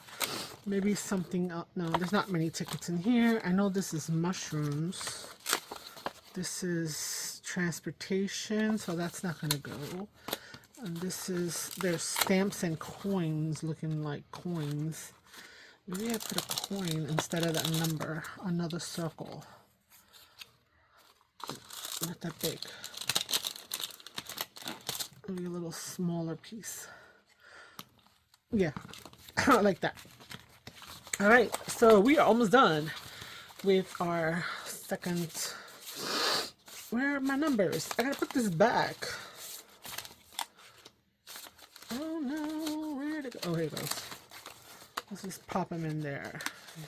Maybe something else. No, there's not many tickets in here. I know this is mushrooms. This is transportation, so that's not gonna go. And this is, there's stamps and coins looking like coins. Maybe I put a coin instead of that number. Another circle. Not that big. Maybe a little smaller piece. Yeah, I like that. All right, so we are almost done with our second. Where are my numbers? I gotta put this back. Oh no, where'd it go? Oh, here it goes. Let's just pop them in there.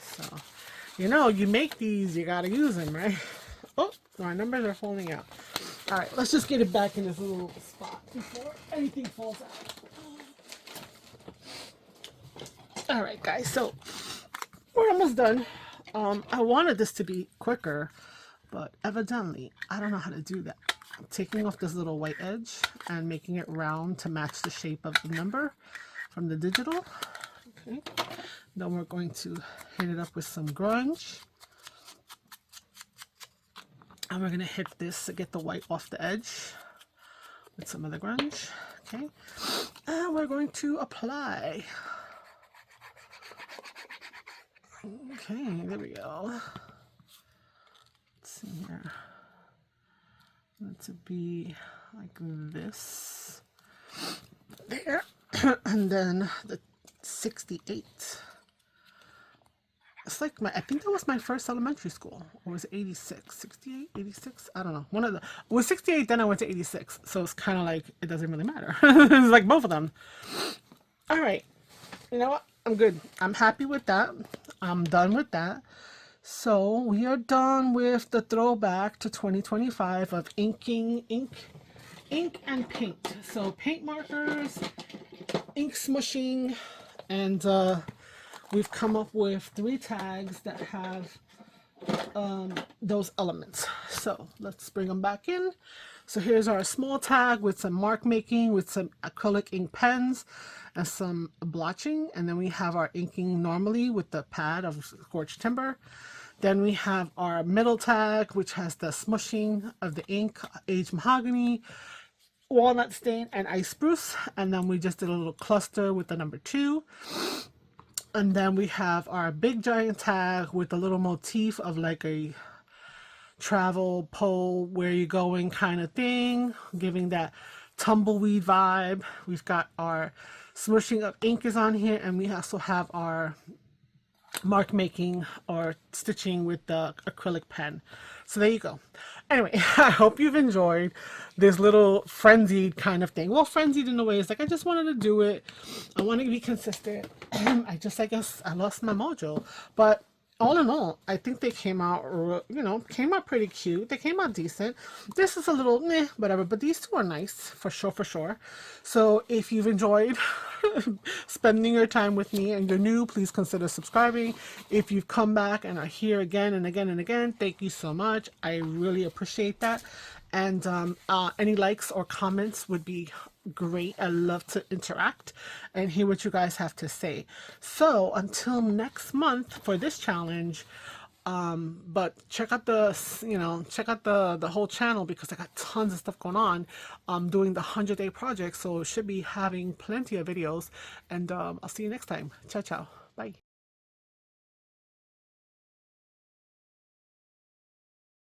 So, you know, you make these, you gotta use them, right? Oh, my numbers are falling out. All right, let's just get it back in this little spot before anything falls out. All right, guys, so we're almost done. I wanted this to be quicker, but evidently I don't know how to do that. I'm taking off this little white edge and making it round to match the shape of the number from the digital. Okay, then we're going to hit it up with some grunge, and we're going to hit this to get the white off the edge with some of the grunge. Okay, and we're going to apply. Okay, there we go. Let's see here. Want it to be like this. There. And then the 68. It's like I think that was my first elementary school. Or was it 86? 68? 86? I don't know. One of the, it was 68, then I went to 86. So it's kind of like, it doesn't really matter. It's like both of them. All right. You know what? I'm good. I'm happy with that. I'm done with that. So we are done with the throwback to 2025 of inking, ink and paint. So paint markers, ink smushing, and we've come up with 3 tags that have those elements. So let's bring them back in. So here's our small tag with some mark making with some acrylic ink pens and some blotching. And then we have our inking normally with the pad of scorched timber. Then we have our middle tag, which has the smushing of the ink, aged mahogany, walnut stain, and ice spruce. And then we just did a little cluster with the number 2. And then we have our big giant tag with a little motif of like a travel pole, where you going kind of thing, giving that tumbleweed vibe. We've got our smushing of ink is on here, and we also have our mark making or stitching with the acrylic pen. So there you go. Anyway, I hope you've enjoyed this little frenzied kind of thing. Well, frenzied in a way is like I just wanted to do it. I want to be consistent. I guess I lost my mojo. But all in all, I think they came out, came out pretty cute. They came out decent. This is a little meh, whatever, but these two are nice for sure, for sure. So if you've enjoyed spending your time with me and you're new, please consider subscribing. If you've come back and are here again and again and again, thank you so much. I really appreciate that. And any likes or comments would be great. I love to interact and hear what you guys have to say. So until next month for this challenge, but check out the whole channel because I got tons of stuff going on. I'm doing the 100-day project, so should be having plenty of videos. And I'll see you next time. Ciao, ciao. Bye.